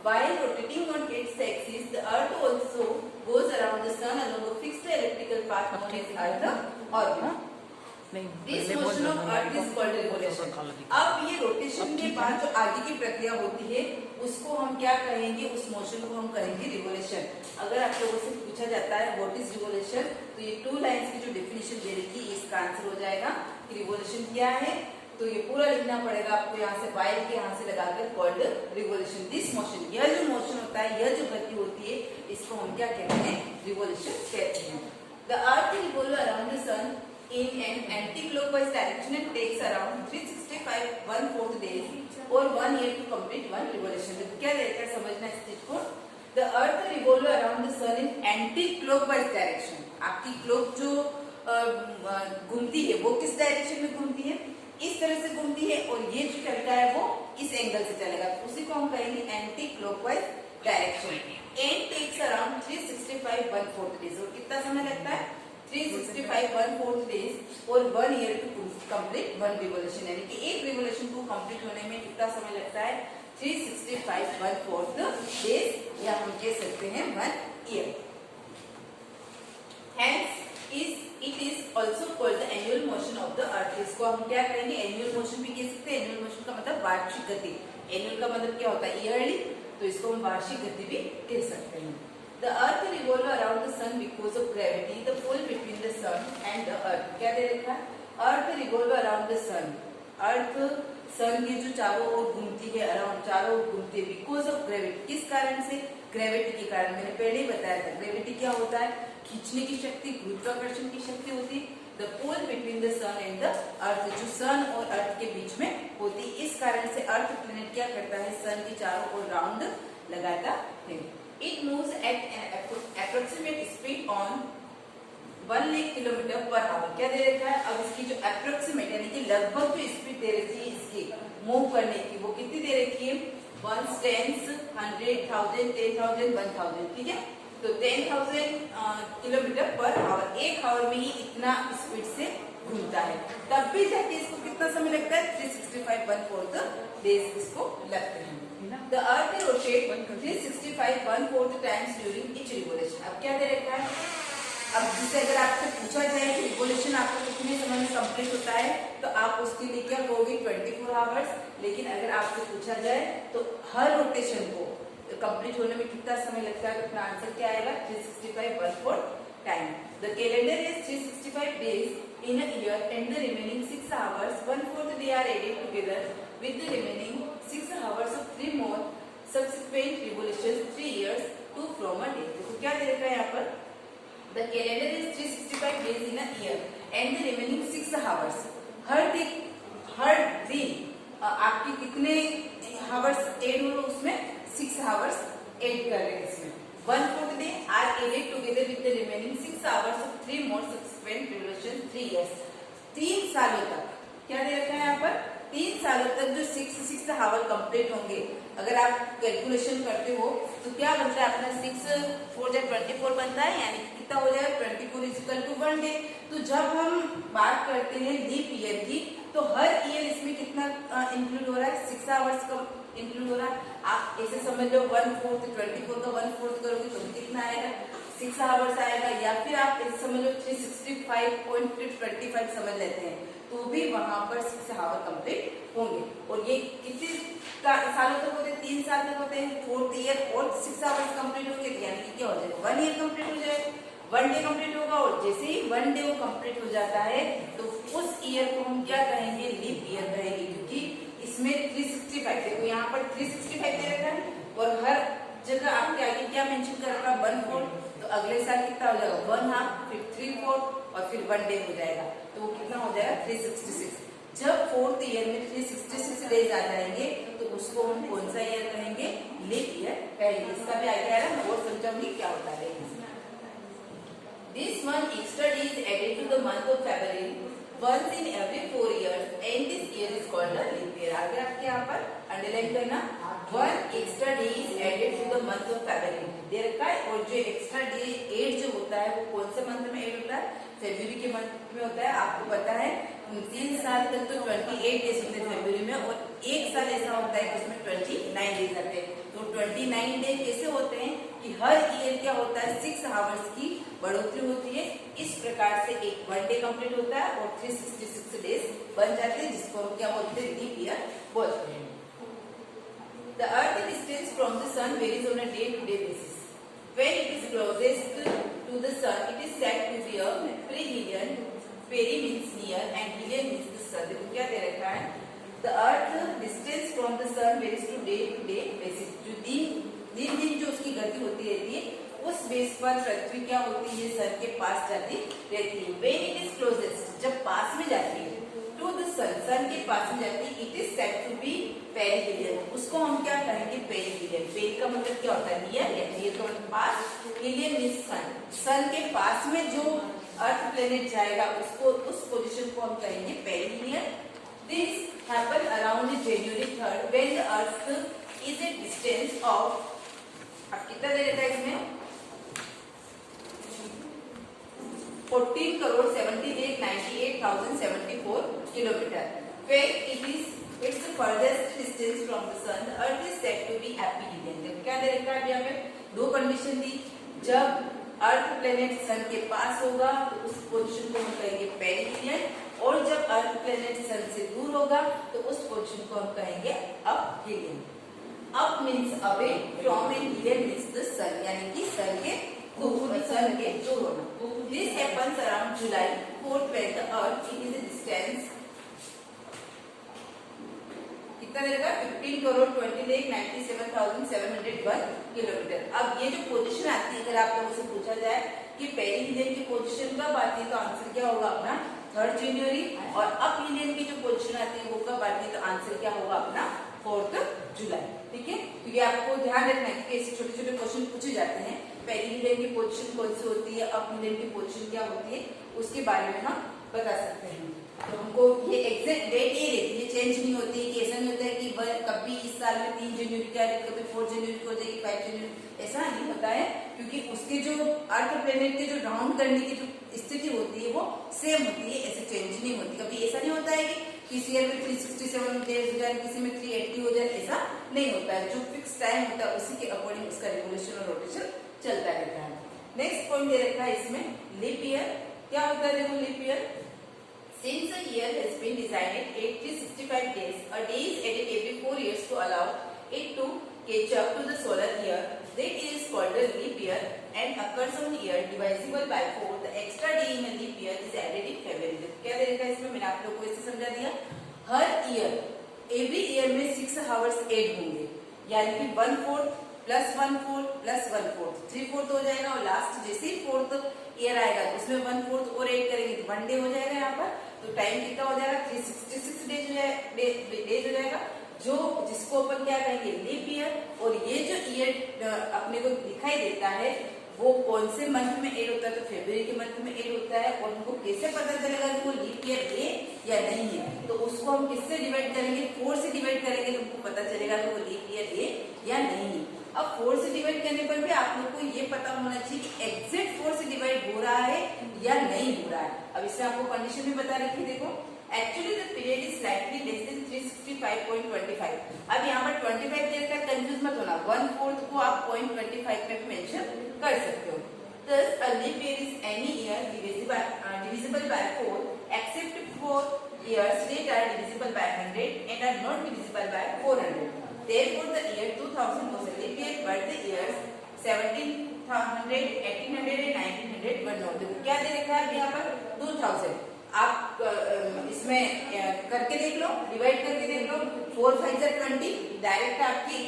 S5: While rotating on its axis, the Earth also goes around the Sun along a fixed elliptical path known as Earth orbit. This motion of Earth is called revolution. अब ये रोटेशन के बाद जो आगे की प्रक्रिया होती है उसको हम क्या कहेंगे, उस मोशन को हम कहेंगे रिवोल्यूशन। अगर आप लोगों से पूछा जाता है व्हाट इज रिवोल्यूशन, तो ये 2 लाइंस की जो डेफिनेशन दे रखी है इसका आंसर हो जाएगा कि रिवोल्यूशन क्या है। तो ये पूरा लिखना पड़ेगा आपको, यहाँ से वाइल के यहाँ से लगाकर कॉल्ड रिवोल्यूशन। दिस मोशन, यह जो मोशन होता है, यह जो गति होती है, इसको हम क्या कहते हैं, रिवोल्यूशन कहते हैं। The earth revolve around the sun in an anti-clockwise direction and takes around 365 1/4 days or 1 year to complete one revolution. तो क्या रहता है, समझना इस चीज को। The earth revolve around the sun in anti-clockwise direction. आपकी क्लॉक जो घूमती है वो किस डायरेक्शन में घूमती है, इस तरह से घूमती है, और ये जो चलता है वो इस एंगल से चलेगा, उसी को हम कहेंगे anticlockwise direction. And takes around 365 1/4 days. और कितना समय लगता है? 365 1/4 डेज और 1 year to complete one revolution, यानी कि एक रिवोल्यूशन को कंप्लीट होने में कितना समय लगता है? 365 1/4 डेज, या हम कह सकते हैं 1 year. Hence it is also called the annual motion of the earth। इसको हम क्या कहेंगे? एनुअल मोशन भी कह सकते हैं। एनुअल मोशन का मतलब वार्षिक गति। एनुअल का मतलब क्या होता है? ईयरली, तो इसको हम वार्षिक गति भी कह सकते हैं। The earth revolve around the sun because of gravity, the pull between the sun and the earth। क्या दे रखा है? अर्थ रिवॉल्व अराउंड द सन। अर्थ सन के जो चारों ओर घूमती है, अराउंड चारों ओर घूमती है, बिकॉज ऑफ ग्रेविटी। किस कारण से? ग्रेविटी के कारण। मैंने पहले ही बताया था ग्रेविटी क्या होता है? खींचने की शक्ति, गुरुत्वाकर्षण की शक्ति होती है। The pull between the sun and the earth, जो सन और अर्थ के बीच में होती है। इस कारण से अर्थ प्लेनेट क्या करता है? सन के चारों ओर राउंड लगाता है। It moves eight N approximate speed on 1,00,000 kilometre per hour. क्या दे रखा है? अब इसकी जो अप्रोक्सीमेट यानी कि लगभग जो स्पीड दे रखी है इसकी मूव करने की, वो कितनी दे रखी है? 1 10 100 1000 10,000 1000। ठीक है, तो 10,000 किलोमीटर पर आवर, एक आवर में ही इतना स्पीड से घूमता है। तब भी जाके इसको कितना समय लगता है? 365 1/4 डेज इसको लगते हैं। The earth rotates 365 1/4 times during each revolution। अब क्या दे रखा है? अब जिसे अगर आपसे पूछा जाए कि रिवोल्यूशन आपको कितने समय में कंप्लीट होता है, तो आप उसके लिए क्या कहोगे? 24 आवर्स। लेकिन अगर आपसे पूछा जाए तो हर रोटेशन को कंप्लीट होने में कितना समय लगता है, तो अपना आंसर क्या आएगा? 365 1/4 time. The calendar is 365 days in a year and the remaining 6 hours 1/4 day are added together with the remaining 6 hours of 3 more subsequent revolution 3 years to from a day। तो क्या दे रखा है यहाँ पर? The calendar is 365 days in a year and the remaining 6 hours। हर दिन आपके कितने hours एड हो? उसमें 6 hours एड कर रहे हैं इसमें। 1/4 day are added together with the remaining 6 hours of 3 more subsequent revolution 3 years। 3 सालों तक क्या दे रखा है यहाँ पर? 3 सालों तक जो 6 आवर कंप्लीट होंगे। अगर आप कैलकुलेशन करते हो तो क्या बनता है अपना? 6 4 जब 24 बनता है, यानी कितना हो जाएगा? 24 इक्वल टू 1 डे। तो जब हम बात करते हैं लीप ईयर की, तो हर ईयर इसमें कितना इंक्लूड हो रहा है? 6 आवर्स का इंक्लूड हो रहा है। आप ऐसे समझ लो 1/4 24 का 1/4 करोगे तो कितना आएगा? 6 आवर्स आएगा। या फिर आप ऐसे समझ लो 365.25 समझ लेते हैं, तो भी वहां पर 6 आवर कंप्लीट होंगे। और ये कितने सालों तक होते हैं? 3 साल तक होते हैं। 4th ईयर और 6 आवर्स कंप्लीट होंगे, यानी कि क्या हो जाएगा? 1 ईयर कंप्लीट हो जाएगा। 1 डे कंप्लीट होगा, और जैसे ही 1 डे वो कंप्लीट हो जाता है तो उस ईयर को हम क्या कहेंगे? लीप ईयर कहेंगे, क्योंकि इसमें 365, देखो यहाँ पर 365 दे रखा है और हर जगह आपके आगे क्या मेंशन कर रखा है? 1/4। तो अगले साल कितना हो जाएगा? 1/2, फिर 3/4 और फिर 1 डे हो जाएगा, तो वो कितना हो जाएगा? 366। जब 4th ईयर में 366 डेज आ जाएंगे तो उसको हम कौन सा ईयर कहेंगे? लीप ईयर कहेंगे। इसका भी आइडिया है ना, और समझाऊंगी क्या होता है। This one extra day is added to the month of February once in every 4 years and this year is called a leap year। आगे आपके यहाँ पर अंडरलाइन करना, 1 extra day is added to the month of February दे रखा है। और जो extra day add जो होता है वो कौन से मंथ में एड होता है? फरवरी के मंथ में होता है। आपको पता है 3 साल तक तो 28 डेज होते हैं फरवरी में, और 1 साल ऐसा होता है कि उसमें 29 डेज आते हैं। तो 29 डे कैसे होते हैं कि हर ईयर क्या होता है? 6 आवर्स की बढ़ोतरी होती है। इस प्रकार से एक 1 डे कंप्लीट होता है और 366 डेज बन जाते हैं, जिसको हम क्या बोलते हैं? लीप ईयर बोलते हैं। The earth distance from the sun varies on a day-to-day basis. When it is closest to the sun, it is said to be a perihelion. Peri means near and helion means the sun। देखो क्या दे रखा है? The earth distance from the sun varies to day-to-day basis। जो दिन जो उसकी गति होती रहती है, उस बेस पर पृथ्वी क्या होती है? सन के पास जाती रहती है। When it is closest, जब पास में जाती है to the sun, सन के पास में जाती है, it is said to be perihelion। उसको हम क्या कहेंगे? पेरिहिलियन। पेरी का मतलब क्या होता है? नियर, या नियर का मतलब पास, हिलियन मींस सन। सन के पास में जो अर्थ प्लेनेट जाएगा उसको, उस पोजीशन को हम कहेंगे perihelion. This happen around January 3rd when the earth is a distance of, अब कितना दे रखा है इसमें 14,78,98,074 किलोमीटर। फिर it's farthest distance from the sun, the earth is said to be aphelion. क्या दे रखा है यहाँ पे? दो कंडीशन दी, जब अर्थ प्लेनेट सन के पास होगा तो उस पोजीशन को हम कहेंगे पेरिहिलियन, और जब अर्थ प्लेनेट सन से दूर होगा तो उस पोजीशन को हम कहेंगे aphelion. Ap means away, from and helion means the sun, यानी कि सन के दूर होना। This happens around July 4th when the earth is a distance कितना देगा 15,20,97,701 किलोमीटर। अब ये जो पोजीशन आती है, अगर आप लोगों से पूछा जाए कि पेरिहिलियन की पोजीशन कब आती है तो आंसर क्या होगा अपना 3rd जनवरी, और अपहिलियन की जो पोजीशन आती है वो कब आती है तो आंसर क्या होगा अपना 4th जुलाई। ठीक है, तो ये आपको ध्यान रखना है कि ऐसे छोटे छोटे क्वेश्चन पूछे जाते हैं। पेरिहिलियन की पोजीशन कौन सी होती है, अपहिलियन की पोजीशन क्या होती है, उसके बारे में हम बता सकते हैं। तो हमको ये एग्जैक्ट डेट ये रहती है, चेंज नहीं होती है, कि ऐसा नहीं होता है कि कभी इस साल में 3 जनवरी का, कभी 4 जनवरी को हो जाएगी, 5 जनवरी, ऐसा नहीं होता है, क्योंकि उसके जो अर्थ प्लेनेट के जो राउंड करने की जो स्थिति होती है वो सेम होती है, ऐसे चेंज नहीं होती। कभी ऐसा नहीं होता है कि किसी ईयर में 367 डेज हो जाए, किसी में 380 हो जाए, ऐसा नहीं होता है। जो फिक्स टाइम होता है उसी के अकॉर्डिंग उसका रिवोल्यूशन और रोटेशन चलता रहता है। नेक्स्ट पॉइंट दे रखा है इसमें लीप ईयर। क्या होता है देखो leap year? Since a year has been designed at 365 days, a day is added every 4 years to allow it to catch up to the solar year. That is called a leap year and occurs on year divisible by 4. The extra day in a leap year is added in February. क्या दे रखा है इसमें? मैंने आप लोगों को इससे समझा दिया। हर ईयर, एवरी ईयर में 6 आवर्स ऐड होंगे, यानी कि 1/4 + 1/4 + 1/4 3/4 हो जाएगा, और लास्ट जैसे ही 4th ईयर आएगा तो उसमें 1/4 और ऐड करेंगे तो 1 डे हो जाएगा। यहाँ पर तो टाइम कितना हो जाएगा 366 डेज हो जाएगा, जो जिसको अपन क्या कहेंगे लीप ईयर। और ये जो ईयर अपने को दिखाई देता है वो कौन से मंथ में ऐड होता है तो फेब्रुअरी के मंथ में ऐड होता है। और हमको कैसे पता चलेगा कि वो लीप ईयर है या नहीं है, तो उसको हम किससे डिवाइड करेंगे? 4 से डिवाइड करेंगे तो हमको पता चलेगा कि वो लीप ईयर है या नहीं है। अब 4 से डिवाइड करने पर भी आप लोग को ये पता होना चाहिए कि एग्जैक्ट 4 से डिवाइड हो रहा है या नहीं हो रहा है। अब इसमें आपको कंडीशन भी बता रखी, देखो actually the period is slightly less than 365.25। अब यहाँ पर 25 देर का कंफ्यूज मत होना, 1/4 को आप 0.25 में मेंशन कर सकते हो। Thus, a leap year is any year divisible by 4 except for years that are divisible by 100 and are not divisible by 400. Therefore, the year 2000 was a leap year, but the years 1700, 1800 and 1900 were not. क्या दे रखा है यहाँ पर 2000। आप इसमें करके देख लो, डिवाइड करके देख लो, 4 5 20, डायरेक्ट आपकी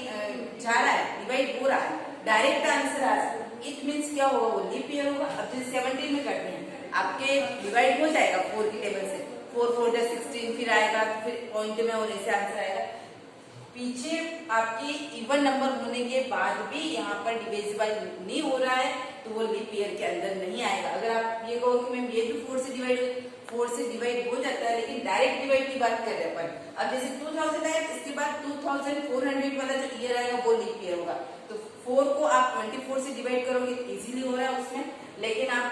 S5: जा रहा है, डिवाइड हो रहा है, डायरेक्ट आंसर आ रहा है। इट मीन्स क्या होगा? वो लीप ईयर होगा। अब जैसे 17 में करते हैं आपके डिवाइड हो जाएगा 4 की टेबल से, 4 4 16 फिर आएगा, फिर पॉइंट में और ऐसे आंसर आएगा। पीछे आपकी इवन नंबर होने के बाद भी यहाँ पर डिविजिबल नहीं हो रहा है तो वो लीप ईयर के अंदर नहीं आएगा। अगर आप ये कहो कि मैम ये भी 4 से डिवाइड हो जाता है, लेकिन डायरेक्ट डिवाइड की बात कर रहे हैं अपन। अब जैसे 2000 आया, इसके बाद 2400 वाला जो ईयर आएगा वो लीप ईयर होगा। तो 4 को आप 24 से डिवाइड करोगे तो इजीली हो रहा है उसमें, लेकिन आप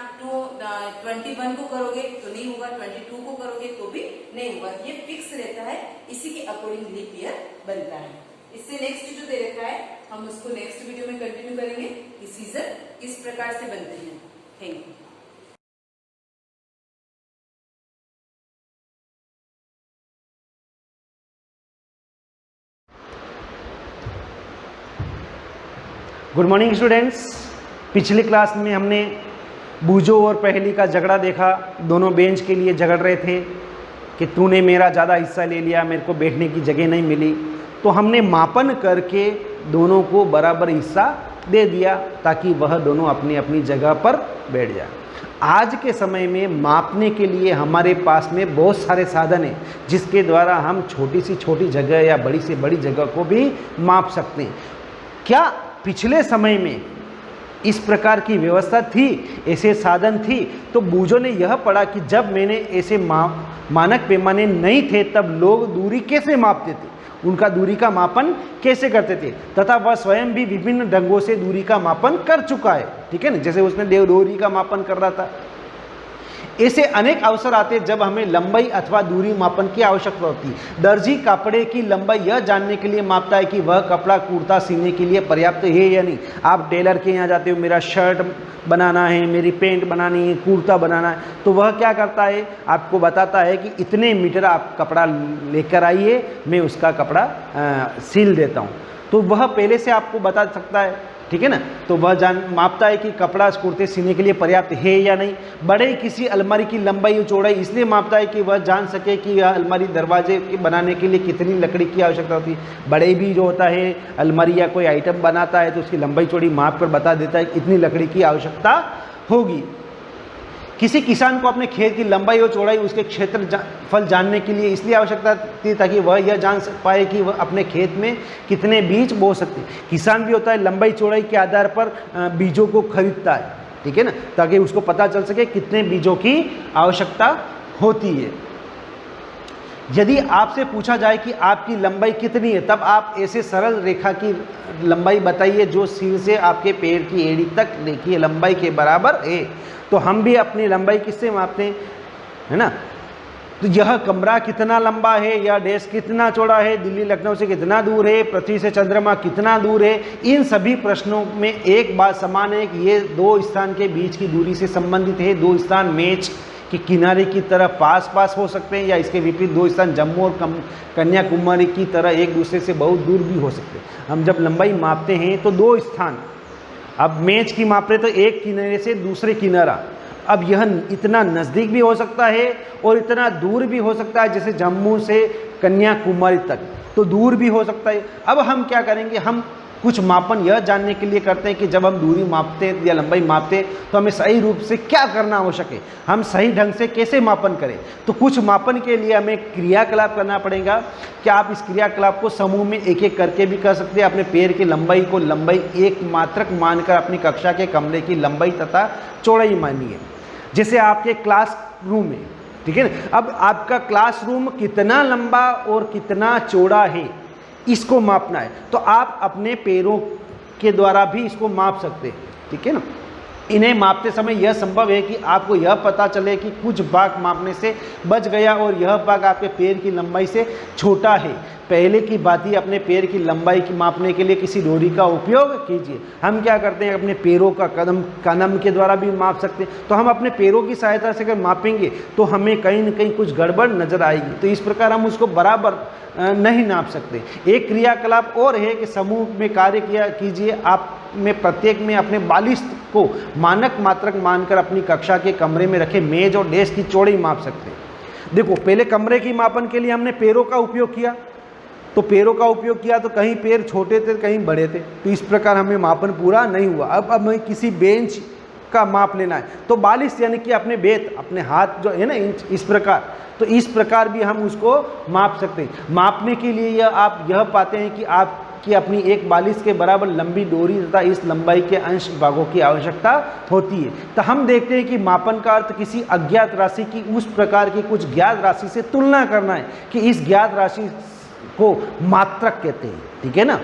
S5: 21 को करोगे तो नहीं होगा, 22 को करोगे तो भी नहीं होगा। ये फिक्स रहता है, इसी के अकॉर्डिंग लीप ईयर बनता है। इससे नेक्स्ट जो दे रखा है हम उसको नेक्स्ट वीडियो में कंटिन्यू करेंगे कि सीजन किस प्रकार से बनते हैं। Thank you.
S6: Good morning students. पिछली क्लास में हमने बूझो और पहेली का झगड़ा देखा। दोनों बेंच के लिए झगड़ रहे थे कि तूने मेरा ज़्यादा हिस्सा ले लिया, मेरे को बैठने की जगह नहीं मिली। तो हमने मापन करके दोनों को बराबर हिस्सा दे दिया ताकि वह दोनों अपनी अपनी जगह पर बैठ जाए। आज के समय में मापने के लिए हमारे पास में बहुत सारे साधन हैं जिसके द्वारा हम छोटी से छोटी जगह या बड़ी से बड़ी जगह को भी माप सकते हैं। क्या पिछले समय में इस प्रकार की व्यवस्था थी, ऐसे साधन थी? तो बूझो ने यह पढ़ा कि जब मैंने ऐसे मानक पैमाने नहीं थे तब लोग दूरी कैसे मापते थे उनका दूरी का मापन कैसे करते थे, तथा वह स्वयं भी विभिन्न ढंगों से दूरी का मापन कर चुका है। ठीक है ना, जैसे उसने दूरी का मापन कर रहा था। ऐसे अनेक अवसर आते जब हमें लंबाई अथवा दूरी मापन की आवश्यकता होती है। दर्जी कपड़े की लंबाई यह जानने के लिए मापता है कि वह कपड़ा कुर्ता सीने के लिए पर्याप्त है या नहीं। आप टेलर के यहाँ जाते हो, मेरा शर्ट बनाना है, मेरी पैंट बनानी है, कुर्ता बनाना है, तो वह क्या करता है, आपको बताता है कि इतने मीटर आप कपड़ा लेकर आइए, मैं उसका कपड़ा सिल देता हूँ। तो वह पहले से आपको बता सकता है। ठीक है ना, तो वह मापता है कि कपड़ा कुर्ते सीने के लिए पर्याप्त है या नहीं। बड़े किसी अलमारी की लंबाई और चौड़ाई इसलिए मापता है कि वह जान सके कि यह अलमारी दरवाजे बनाने के लिए कितनी लकड़ी की आवश्यकता होती है। बड़े भी जो होता है अलमारी या कोई आइटम बनाता है तो उसकी लंबाई चौड़ी माप कर बता देता है कि इतनी लकड़ी की आवश्यकता होगी। किसी किसान को अपने खेत की लंबाई और चौड़ाई उसके क्षेत्रफल जानने के लिए इसलिए आवश्यकता थी ताकि वह यह जान पाए कि वह अपने खेत में कितने बीज बो सकते। किसान भी होता है लंबाई चौड़ाई के आधार पर बीजों को खरीदता है। ठीक है ना, ताकि उसको पता चल सके कितने बीजों की आवश्यकता होती है। यदि आपसे पूछा जाए कि आपकी लंबाई कितनी है, तब आप ऐसे सरल रेखा की लंबाई बताइए जो सिर से आपके पैर की एड़ी तक रेखीय लंबाई के बराबर है। तो हम भी अपनी लंबाई किससे मापते हैं, है ना। तो यह कमरा कितना लंबा है, यह देश कितना चौड़ा है, दिल्ली लखनऊ से कितना दूर है, पृथ्वी से चंद्रमा कितना दूर है, इन सभी प्रश्नों में एक बात समान है कि ये दो स्थान के बीच की दूरी से संबंधित है। दो स्थान मैच कि किनारे की तरह पास पास हो सकते हैं, या इसके विपरीत दो स्थान जम्मू और कन्याकुमारी की तरह एक दूसरे से बहुत दूर भी हो सकते हैं। हम जब लंबाई मापते हैं तो दो स्थान, अब मैच की माप रहे तो एक किनारे से दूसरे किनारा, अब यह इतना नज़दीक भी हो सकता है और इतना दूर भी हो सकता है, जैसे जम्मू से कन्याकुमारी तक तो दूर भी हो सकता है। अब हम क्या करेंगे, हम कुछ मापन यह जानने के लिए करते हैं कि जब हम दूरी मापते हैं या लंबाई मापते हैं तो हमें सही रूप से क्या करना आवश्यक है, हम सही ढंग से कैसे मापन करें। तो कुछ मापन के लिए हमें क्रियाकलाप करना पड़ेगा। क्या आप इस क्रियाकलाप को समूह में एक एक करके भी कर सकते हैं। अपने पैर की लंबाई को लंबाई एक मात्रक मानकर अपनी कक्षा के कमरे की लंबाई तथा चौड़ाई मानिए। जैसे आपके क्लास रूम है, ठीक है ना, अब आपका क्लासरूम कितना लंबा और कितना चौड़ा है इसको मापना है, तो आप अपने पैरों के द्वारा भी इसको माप सकते हैं। ठीक है ना, इन्हें मापते समय यह संभव है कि आपको यह पता चले कि कुछ भाग मापने से बच गया और यह भाग आपके पैर की लंबाई से छोटा है। पहले की बात ही अपने पैर की लंबाई की मापने के लिए किसी डोरी का उपयोग कीजिए। हम क्या करते हैं, अपने पैरों का कदम के द्वारा भी माप सकते हैं। तो हम अपने पैरों की सहायता से अगर मापेंगे तो हमें कहीं न कहीं कुछ गड़बड़ नज़र आएगी, तो इस प्रकार हम उसको बराबर नहीं नाप सकते। एक क्रियाकलाप और है कि समूह में कार्य कीजिए। आप में प्रत्येक में अपने बालिश को मानक मात्रक मानकर अपनी कक्षा के कमरे में रखे मेज और डेस्क की चौड़ाई माप सकते हैं। देखो, पहले कमरे की मापन के लिए हमने पैरों का उपयोग किया, तो पैरों का उपयोग किया तो कहीं पैर छोटे थे कहीं बड़े थे, तो इस प्रकार हमें मापन पूरा नहीं हुआ। अब हमें किसी बेंच का माप लेना है तो बालिश यानी कि अपने बेत, अपने हाथ जो है ना इंच, इस प्रकार, तो इस प्रकार भी हम उसको माप सकते हैं। मापने के लिए आप यह पाते हैं कि आपकी अपनी एक बालिश के बराबर लंबी डोरी तथा इस लंबाई के अंश भागों की आवश्यकता होती है। तो हम देखते हैं कि मापन का अर्थ किसी अज्ञात राशि की उस प्रकार की कुछ ज्ञात राशि से तुलना करना है कि इस ज्ञात राशि को मात्रक कहते हैं। ठीक है ना,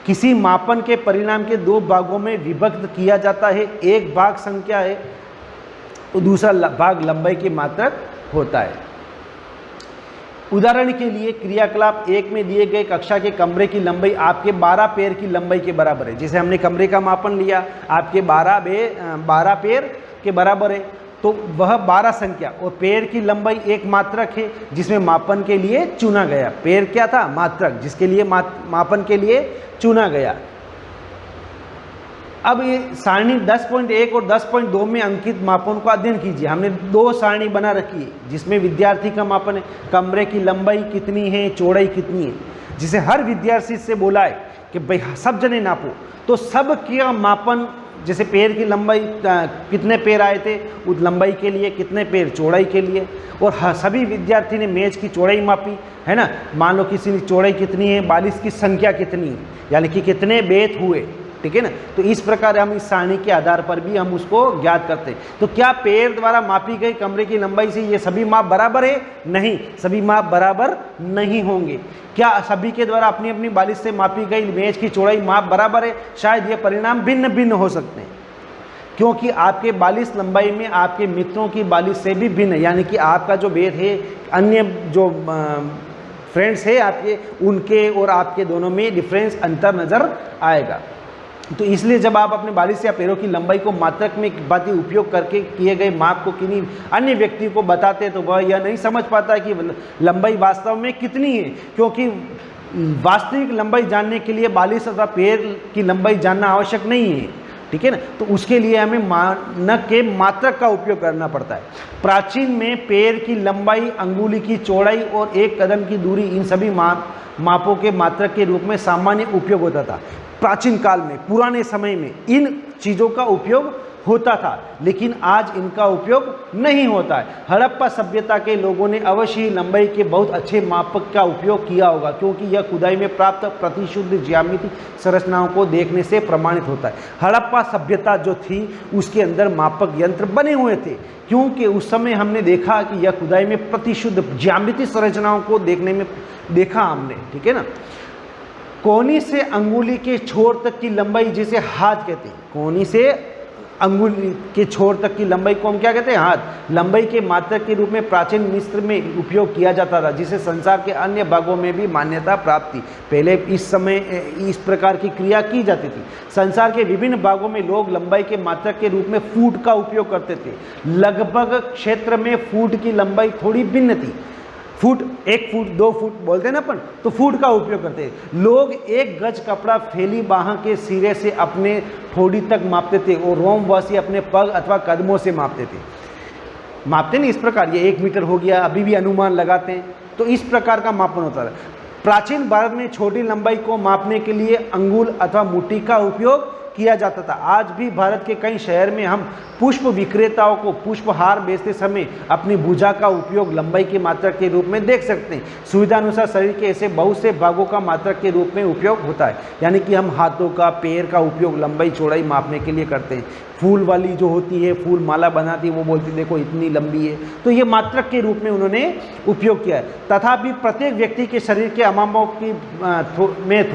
S6: किसी मापन के परिणाम के दो भागों में विभक्त किया जाता है। एक भाग संख्या है तो दूसरा भाग लंबाई के मात्रक होता है। उदाहरण के लिए क्रियाकलाप 1 में दिए गए कक्षा के कमरे की लंबाई आपके 12 पैर की लंबाई के बराबर है। जैसे हमने कमरे का मापन लिया, आपके 12 पैर के बराबर है, तो वह 12 संख्या और पैर की लंबाई एक मात्रक है जिसमें मापन के लिए चुना गया। पैर क्या था, मात्रक, जिसके लिए मापन के लिए चुना गया। अब ये सारणी 10.1 और 10.2 में अंकित मापों का अध्ययन कीजिए। हमने दो सारणी बना रखी है जिसमें विद्यार्थी का मापन है, कमरे की लंबाई कितनी है, चौड़ाई कितनी है, जिसे हर विद्यार्थी से बोला है कि भाई सब जने नापो। तो सब का मापन, जैसे पैर की लंबाई कितने पैर आए थे उस लंबाई के लिए, कितने पैर चौड़ाई के लिए, और सभी विद्यार्थी ने मेज की चौड़ाई मापी, है ना। मान लो किसी की चौड़ाई कितनी है, बालिश की संख्या कितनी है, यानी कि कितने बेत हुए ठीक है ना। तो इस प्रकार हम इस सारणी के आधार पर भी हम उसको ज्ञात करते हैं। तो क्या पेड़ द्वारा मापी गई कमरे की लंबाई से ये सभी माप बराबर है? नहीं, सभी माप बराबर नहीं होंगे। क्या सभी के द्वारा अपनी अपनी बालिश से मापी गई मेज की चौड़ाई माप बराबर है? शायद ये परिणाम भिन्न भिन्न हो सकते हैं, क्योंकि आपके बालिश लंबाई में आपके मित्रों की बालिश से भी भिन्न है, यानी कि आपका जो भेद है अन्य जो फ्रेंड्स है आपके, उनके और आपके दोनों में डिफरेंस अंतर नज़र आएगा। तो इसलिए जब आप अपने बालिश या पैरों की लंबाई को मात्रक में बातें उपयोग करके किए गए माप को किन्हीं अन्य व्यक्ति को बताते हैं तो वह यह नहीं समझ पाता है कि लंबाई वास्तव में कितनी है, क्योंकि वास्तविक लंबाई जानने के लिए बालिश अथवा पैर की लंबाई जानना आवश्यक नहीं है, ठीक है ना। तो उसके लिए हमें मानक के मात्रक का उपयोग करना पड़ता है। प्राचीन में पैर की लंबाई, अंगुली की चौड़ाई और एक कदम की दूरी, इन सभी मापों के मात्रक के रूप में सामान्य उपयोग होता था। प्राचीन काल में, पुराने समय में इन चीज़ों का उपयोग होता था, लेकिन आज इनका उपयोग नहीं होता है। हड़प्पा सभ्यता के लोगों ने अवश्य ही लंबाई के बहुत अच्छे मापक का उपयोग किया होगा, क्योंकि यह खुदाई में प्राप्त प्रतिशुद्ध ज्यामिति संरचनाओं को देखने से प्रमाणित होता है। हड़प्पा सभ्यता जो थी उसके अंदर मापक यंत्र बने हुए थे, क्योंकि उस समय हमने देखा कि यह खुदाई में प्रतिशुद्ध ज्यामिति संरचनाओं को देखने में देखा हमने, ठीक है ना। कोहनी से अंगुली के छोर तक की लंबाई जिसे हाथ कहते हैं, कोहनी से अंगुली के छोर तक की लंबाई को हम क्या कहते हैं? हाथ। लंबाई के मात्रक के रूप में प्राचीन मिस्र में उपयोग किया जाता था, जिसे संसार के अन्य भागों में भी मान्यता प्राप्त थी। पहले इस समय इस प्रकार की क्रिया की जाती थी। संसार के विभिन्न भागों में लोग लंबाई के मात्रक के रूप में फुट का उपयोग करते थे। लगभग क्षेत्र में फुट की लंबाई थोड़ी भिन्न थी। फुट, 1 फुट, 2 फुट बोलते हैं ना अपन, तो फुट का उपयोग करते हैं। लोग 1 गज कपड़ा फैली बाह के सिरे से अपने ठोड़ी तक मापते थे और रोमवासी अपने पग अथवा कदमों से मापते थे। मापते नहीं इस प्रकार, ये 1 मीटर हो गया, अभी भी अनुमान लगाते हैं। तो इस प्रकार का मापन होता है। प्राचीन भारत में छोटी लंबाई को मापने के लिए अंगुल अथवा मुट्ठी का उपयोग किया जाता था। आज भी भारत के कई शहर में हम पुष्प विक्रेताओं को पुष्पहार बेचते समय अपनी भुजा का उपयोग लंबाई के मात्रक के रूप में देख सकते हैं। सुविधा अनुसार शरीर के ऐसे बहुत से भागों का मात्रक के रूप में उपयोग होता है, यानी कि हम हाथों का, पैर का उपयोग लंबाई चौड़ाई मापने के लिए करते हैं। फूल वाली जो होती है, फूल माला बनाती है, वो बोलती देखो इतनी लंबी है, तो ये मात्रक के रूप में उन्होंने उपयोग किया है। तथापि प्रत्येक व्यक्ति के शरीर के अमापों की में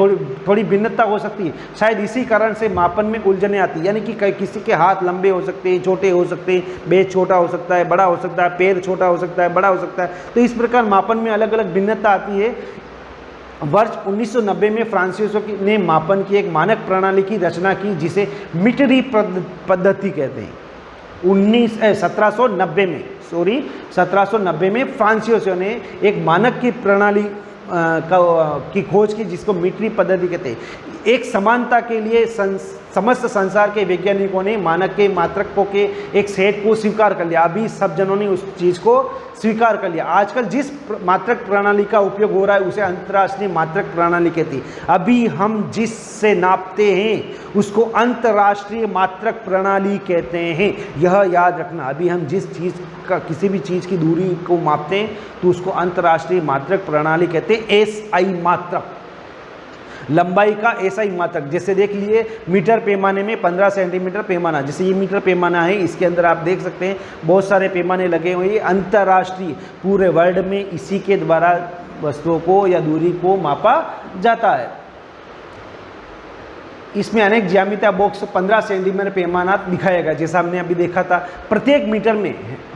S6: थोड़ी भिन्नता हो सकती है। शायद इसी कारण से मापन में उलझने आती है, यानी कि किसी के हाथ लंबे हो सकते हैं, छोटे हो सकते हैं, बेच छोटा हो सकता है, बड़ा हो सकता है, पैर छोटा हो सकता है, बड़ा हो सकता है। तो इस प्रकार मापन में अलग अलग भिन्नता आती है। वर्ष 1990 में फ्रांसीसियों ने मापन की एक मानक प्रणाली की रचना की, जिसे मीटरी पद्धति कहते हैं। 1790 में फ्रांसीसियों ने एक मानक की प्रणाली की खोज की, जिसको मीटरी पद्धति कहते हैं। एक समानता के लिए समस्त संसार के वैज्ञानिकों ने मानक के मात्रकों के एक सेट को स्वीकार कर लिया। अभी सब जनों ने उस चीज़ को स्वीकार कर लिया। आजकल जिस मात्रक प्रणाली का उपयोग हो रहा है उसे अंतर्राष्ट्रीय मात्रक प्रणाली कहती है। अभी हम जिससे नापते हैं उसको अंतर्राष्ट्रीय मात्रक प्रणाली कहते हैं। यह याद रखना, अभी हम जिस चीज़ का, किसी भी चीज़ की दूरी को मापते हैं तो उसको अंतर्राष्ट्रीय मात्रक प्रणाली कहते हैं। SI मात्रक, लंबाई का SI मात्रक। जैसे देख लिए मीटर पैमाने में 15 सेंटीमीटर पैमाना, जैसे ये मीटर पैमाना है, इसके अंदर आप देख सकते हैं बहुत सारे पैमाने लगे हुए। अंतर्राष्ट्रीय, पूरे वर्ल्ड में इसी के द्वारा वस्तुओं को या दूरी को मापा जाता है। इसमें अनेक ज्यामिति बॉक्स 15 सेंटीमीटर पैमाना दिखाया गया, जैसा हमने अभी देखा था। प्रत्येक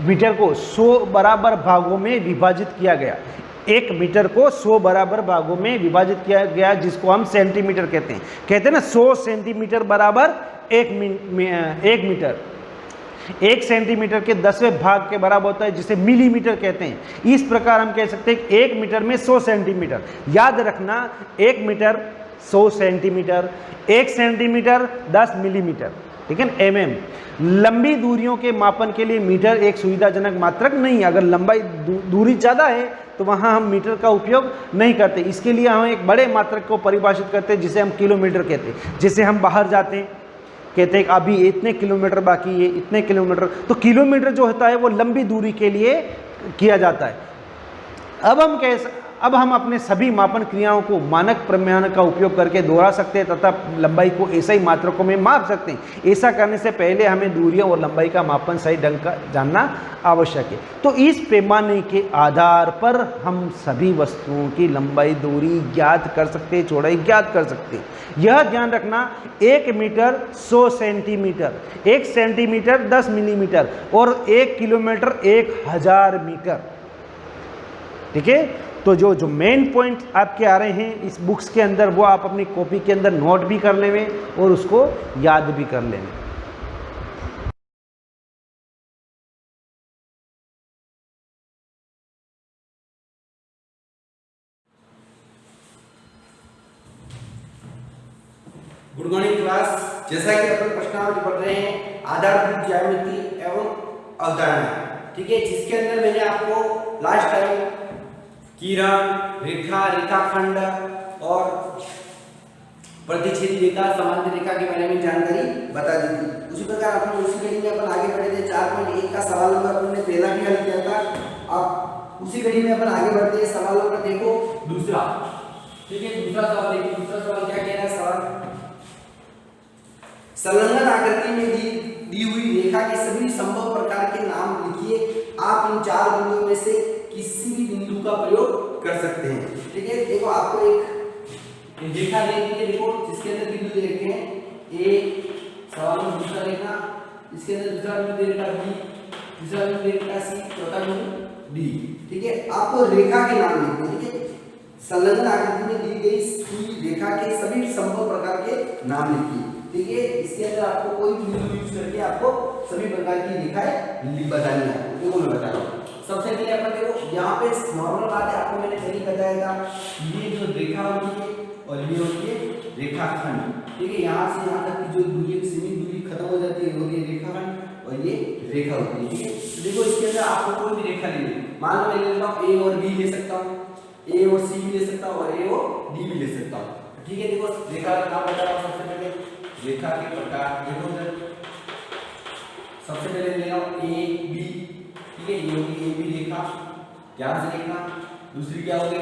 S6: मीटर को 100 बराबर भागों में विभाजित किया गया। 1 मीटर को 100 बराबर भागों में विभाजित किया गया, जिसको हम सेंटीमीटर कहते हैं। कहते हैं ना 100 सेंटीमीटर बराबर 1 मीटर। 1 सेंटीमीटर के 10वें भाग के बराबर होता है, जिसे मिलीमीटर कहते हैं। इस प्रकार हम कह सकते हैं कि 1 मीटर में 100 सेंटीमीटर। याद रखना, 1 मीटर 100 सेंटीमीटर, 1 सेंटीमीटर 10 मिलीमीटर, ठीक है ना, mm। लंबी दूरियों के मापन के लिए मीटर एक सुविधाजनक मात्रक नहीं है। अगर लंबाई दूरी ज़्यादा है तो वहाँ हम मीटर का उपयोग नहीं करते। इसके लिए हम एक बड़े मात्रक को परिभाषित करते हैं, जिसे हम किलोमीटर कहते हैं। जैसे हम बाहर जाते हैं, कहते हैं अभी इतने किलोमीटर बाकी है, इतने किलोमीटर, तो किलोमीटर जो होता है वो लंबी दूरी के लिए किया जाता है। अब हम अब हम अपने सभी मापन क्रियाओं को मानक परिमाण का उपयोग करके दोहरा सकते हैं तथा लंबाई को ऐसा ही मात्रकों में माप सकते हैं। ऐसा करने से पहले हमें दूरियों और लंबाई का मापन सही ढंग का जानना आवश्यक है। तो इस पैमाने के आधार पर हम सभी वस्तुओं की लंबाई, दूरी ज्ञात कर सकते हैं, चौड़ाई ज्ञात कर सकते हैं। यह ध्यान रखना 1 मीटर 100 सेंटीमीटर, 1 सेंटीमीटर 10 मिलीमीटर और 1 किलोमीटर 1000 मीटर। ठीक है, तो जो मेन पॉइंट आपके आ रहे हैं इस बुक्स के अंदर वो आप अपनी कॉपी के अंदर नोट भी कर लेंगे और उसको याद भी कर लेंगे।
S7: Good morning class. जैसा कि अपन प्रश्नावली पढ़ रहे हैं आधारभूत ज्यामिति एवं अवधारणा, ठीक है, जिसके अंदर मैंने आपको लास्ट टाइम किरण, रेखा, रेखाखंड और प्रतिच्छेदी रेखा, समांतर रेखा के बारे में जानकारी बता दी थी। उसी प्रकार अपन उसी कड़ी में अपन आगे बढ़े थे। 4.1 का सवाल नंबर अपन ने पहला भी हल किया था। अब उसी कड़ी में अपन आगे बढ़ते हैं। सवाल नंबर देखो दूसरा, ठीक है, दूसरा सवाल देखिए। दूसरा सवाल क्या कह रहा है? सवाल संलग्न आकृति में दी हुई रेखा के सभी संभव प्रकार के नाम लिखिए। आप इन 4 बिंदुओं में से किसी भी बिंदु का प्रयोग कर सकते हैं। ठीक है, देखो आपको एक रेखा दे दी है, देखो जिसके अंदर बिंदु दे रखे हैं ए, सवाल में दूसरा देखना, इसके अंदर दूसरा बिंदु दे रखा बी, तीसरा बिंदु दे रखा सी, चौथा बिंदु डी। ठीक है, आपको रेखा के नाम लिखने हैं। ठीक है, संलग्न आकृति में दी गई रेखा के सभी संभव प्रकार के नाम लिखिए। ठीक है, इसके अंदर आपको कोई बिंदु यूज करके आपको सभी प्रकार की रेखाएं बतानी है। देखो मैं बता रहा हूँ। सबसे पहले अपन देखो यहाँ पे नॉर्मल बात है, आपको मैंने पहले बताया था ये जो रेखा होती है और ये होती है रेखाखंड। ठीक है, यहाँ से यहाँ तक की जो दूरी सीमित दूरी खत्म हो जाती है वो ये रेखाखंड और ये रेखा होती है। ठीक है, तो देखो इसके अंदर आपको कोई भी रेखा लेनी, मान लो मैं ले लेता हूँ ए और बी ले सकता हूँ, ए और सी भी ले सकता हूँ और ए और डी भी ले सकता हूँ। ठीक है, देखो रेखा का नाम बता रहा हूँ। सबसे पहले रेखा के प्रकार देखो सर, सबसे पहले ले रहा हूँ ए बी। ठीक है, ये होगी ए बी रेखा, ध्यान से देखना। दूसरी क्या होगी?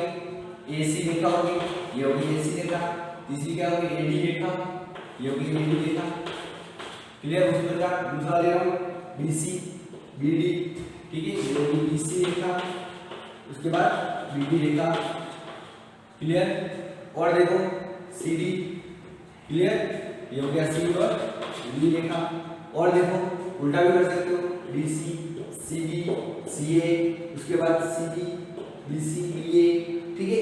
S7: ए सी रेखा होगी, ये होगी ए सी रेखा। तीसरी क्या होगी? ए डी रेखा, ये होगी ए डी रेखा। क्लियर? उसी प्रकार दूसरा ले रहा हूँ बी सी बी डी। ठीक है, ये होगी बी सी रेखा, उसके बाद बी डी रेखा। क्लियर? और देखो सी डी। क्लियर? ये हो गया सी और डी रेखा। और देखो उल्टा भी कर सकते हो, D C C B C A, उसके बाद C B B C B A. ठीक है,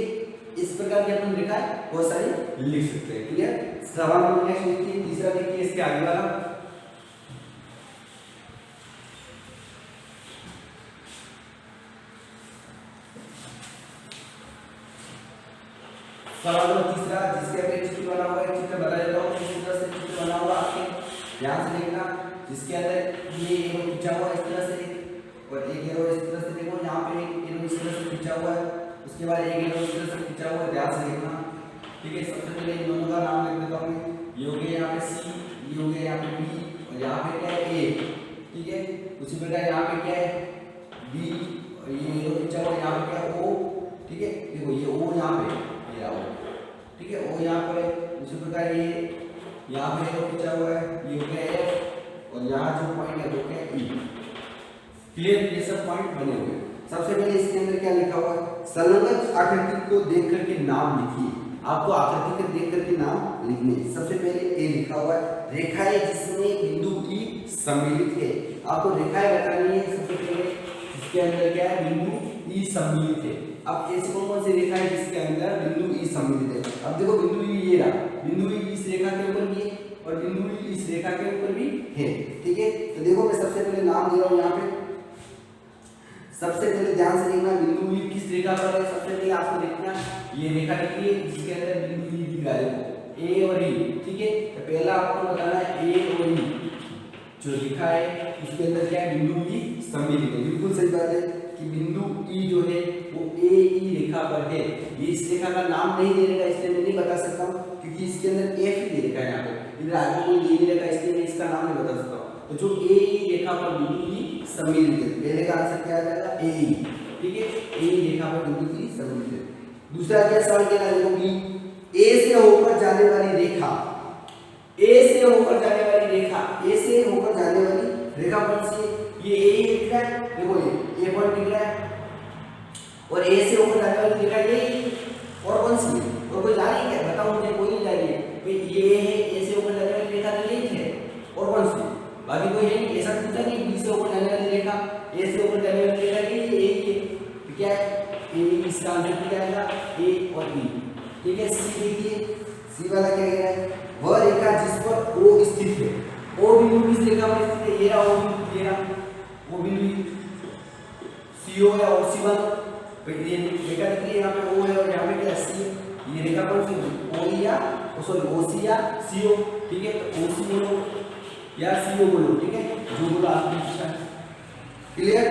S7: इस प्रकार की अपन रेखा बहुत सारी लिख सकते हैं। क्लियर? सवाल नंबर नेक्स्ट देखिए, तीसरा देखिए इसके आगे वाला। सवाल नंबर तीसरा, जिसके आगे चित्र बना हुआ है, चित्र बता देता हूँ। इस तरह से चित्र बना हुआ आपके ध्यान से देखना, जिसके अंदर ये एरो खींचा हुआ है इस तरह से और एक एरो इस तरह से। देखो यहाँ पे एक एरो इस तरह से खींचा हुआ है, उसके बाद एक एरो इस तरह से खींचा हुआ है, ध्यान से देखना। ठीक है, सबसे पहले इन दोनों का नाम लिख देता हूँ। ये हो गया यहाँ पे सी, ये हो गया यहाँ पे बी और यहाँ पे क्या है ए। ठीक है, उसी प्रकार यहाँ पे क्या है बी और ये एरो खींचा हुआ है, यहाँ पे क्या है ओ। ठीक है, देखो ये ओ यहाँ पे, ये आओ। ठीक है, ओ यहाँ पर है। उसी प्रकार ये यहाँ पे एरो खींचा हुआ है, ये हो गया एफ और यहाँ जो पॉइंट है वो क्या है ई। क्लियर? ये सब पॉइंट बने हुए। सबसे पहले इसके अंदर क्या लिखा हुआ है? संलग्न आकृति को देख करके नाम लिखिए। आपको आकृति को देख करके नाम लिखने। सबसे पहले ए लिखा हुआ है रेखाएं जिसमें बिंदु ई सम्मिलित है। आपको रेखाएं बतानी है। सबसे पहले इसके अंदर क्या है? बिंदु ई सम्मिलित है। अब ऐसे कौन सी रेखा है जिसके अंदर बिंदु ई सम्मिलित है? अब देखो बिंदु ई ये रहा, बिंदु ई इस रेखा के ऊपर भी है और बिंदु ई इस रेखा के ऊपर भी है। ठीक है, तो देखो मैं सबसे पहले नाम दे रहा हूँ यहाँ पे। सबसे पहले ध्यान से देखना बिंदु ई किस रेखा पर है। सबसे पहले आपको देखना ये रेखा दिखती है जिसके अंदर बिंदु ई दिख रहा है, ए और ई। ठीक है, तो पहला आपको बताना है ए और ई जो रेखा है उसके अंदर क्या है? बिंदु ई सम्मिलित है। बिल्कुल सही बात है कि बिंदु ई जो है वो ए ई रेखा पर है। ये इस रेखा का नाम नहीं दे रखा, इसलिए मैं नहीं बता सकता हूँ क्योंकि इसके अंदर एफ ही दे रखा है। यहाँ पे इधर आगे कोई दे नहीं रखा, इसलिए मैं इसका नाम नहीं बता सकता हूँ। तो जो ए ई रेखा पर बिंदु ई सम्मिलित है, पहले का आंसर क्या आ जाएगा? ए ई। ठीक है, ए ई रेखा पर बिंदु ई सम्मिलित है। दूसरा क्या सवाल क्या है, देखो बी, ए से होकर जाने वाली रेखा, ए से होकर जाने वाली रेखा, ए से होकर जाने वाली रेखा कौन सी है? ये ए दिख रहा है, देखो ये पॉइंट दिख रहा है, और ए से होकर जाने वाली रेखा ये, और कौन सी है? और कोई जा रही है क्या? बताओ मुझे, कोई नहीं जा रही है भाई। ये है ए से होकर जाने वाली रेखा, तो यही है, और कौन सी? बाकी कोई है नहीं, ऐसा पूछा नहीं। बी से होकर जाने वाली रेखा, ए से होकर जाने वाली रेखा ये है, तो क्या है? ए, इसका आंसर क्या आएगा? ए और बी। ठीक है, सी देखिए, सी वाला क्या कह रहा है? वह रेखा जिस पर ओ स्थित है, ओ बिंदु किस रेखा पर स्थित है? ये रहा ओ बिंदु, ये रहा ओ बिंदु, सी ओ है और सी वन, ये रेखा दिख रही है, यहाँ पे ओ है और यहाँ पे क्या सी है। ये रेखा कौन सी? ओ या सॉरी ओ सी या सी ओ। ठीक है, तो ओ सी बोलो या सी ओ बोलो, ठीक है, जो बोला आपने पूछा। क्लियर?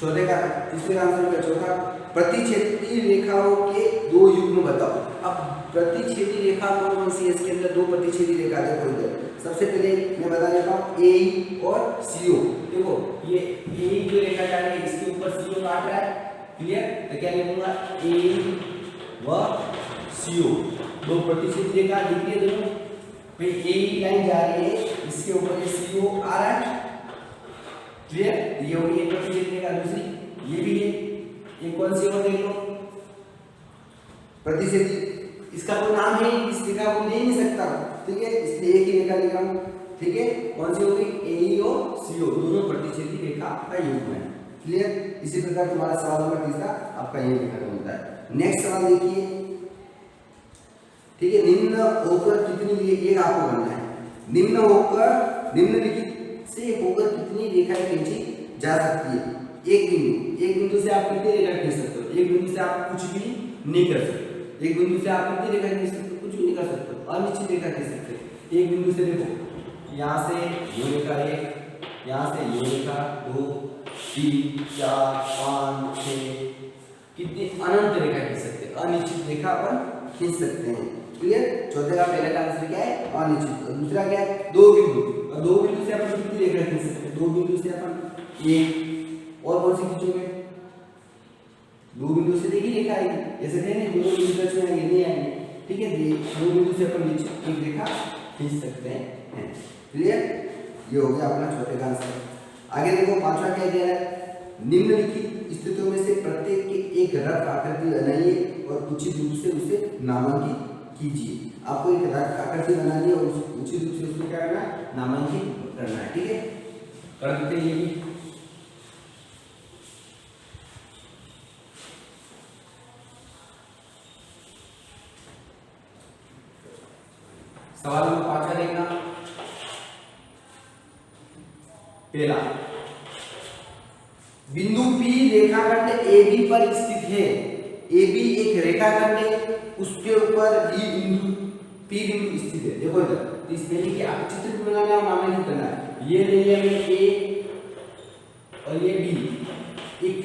S7: चौथे का, तीसरे का आंसर क्या? चौथा, प्रतिच्छेदी रेखाओं के दो युग्म बताओ। अब प्रतिच्छेदी रेखा कौन सी है? इसके अंदर दो प्रतिच्छेदी रेखा देखो इधर। सबसे पहले मैं बता देता हूँ ए और सी ओ। देखो ये ए जो रेखा जा रही है इसके ऊपर सी ओ काट रहा है। क्लियर? तो क्या लिखूंगा? ए व सी ओ, दो प्रतिच्छेदी रेखा दिख रही है दोनों। भाई ए लाइन जा रही है, इसके ऊपर ये सी ओ आ रहा है। क्लियर? ये होगी एक प्रतिच्छेदी रेखा। दूसरी ये भी है, ये कौन सी हो? देख लो प्रतिच्छेदी, इसका कोई नाम है, इस रेखा को ले नहीं सकता। ठीक है, इसलिए एक ही रेखा लिखा हूं। ठीक है, कौन सी होगी? ए और सी ओ, दोनों प्रतिच्छेदी रेखा का युग्म है। क्लियर? इसी प्रकार तुम्हारा सवाल नंबर तीसरा आपका यही खत्म होता है। नेक्स्ट सवाल देखिए। ठीक है, निम्न होकर कितनी, ये आपको बनना है, निम्न होकर, निम्नलिखित से होकर कितनी रेखाएं खींची जा सकती है? एक बिंदु से आप कितनी रेखा खींच सकते हो? एक बिंदु से आप कुछ भी नहीं कर सकते। एक बिंदु से आप कितनी रेखा खींच सकते हो? कुछ भी नहीं कर सकते, अनिश्चित रेखा खींच सकते हो। एक बिंदु से देखो, यहाँ से ये रेखा एक, यहाँ से ये रेखा दो, तीन, चार, पाँच, छः, कितनी अनंत रेखा खींच सकते हैं, अनिश्चित रेखा अपन खींच सकते हैं। क्लियर? चौथे का पहले का आंसर क्या है? अनिश्चित। दूसरा क्या है? दो बिंदु, और दो बिंदु से अपन कितनी रेखा खींच सकते हैं? दो बिंदु से अपन एक, और कौन सी खींचोगे? दो बिंदु से देखिए रेखा आएगी, ऐसे नहीं दो बिंदु से नहीं आएंगे। ठीक है, दो बिंदु से अपन नीचे एक रेखा खींच सकते हैं। क्लियर? ये हो गया अपना चौथे का आंसर। आगे देखो पांचवा क्या कह रहा है? निम्नलिखित स्थितियों में से प्रत्येक के एक रफ आकृति बनाइए और उचित रूप से उसे नामांकित कीजिए। आपको एक रफ आकृति बनानी है और उचित रूप से उसको क्या करना है? नामांकित करना है। ठीक है, कर देते हैं ये भी। सवाल नंबर 5 देखना। पहला, बिंदु P रेखाखंड AB पर स्थित है। AB एक रेखाखंड है, उसके ऊपर P बिंदु स्थित है। देखो इधर, तो इसमें कि आप चित्र बनाना है और नामांकित करना है। ये ले लिया मैंने A और ये B, एक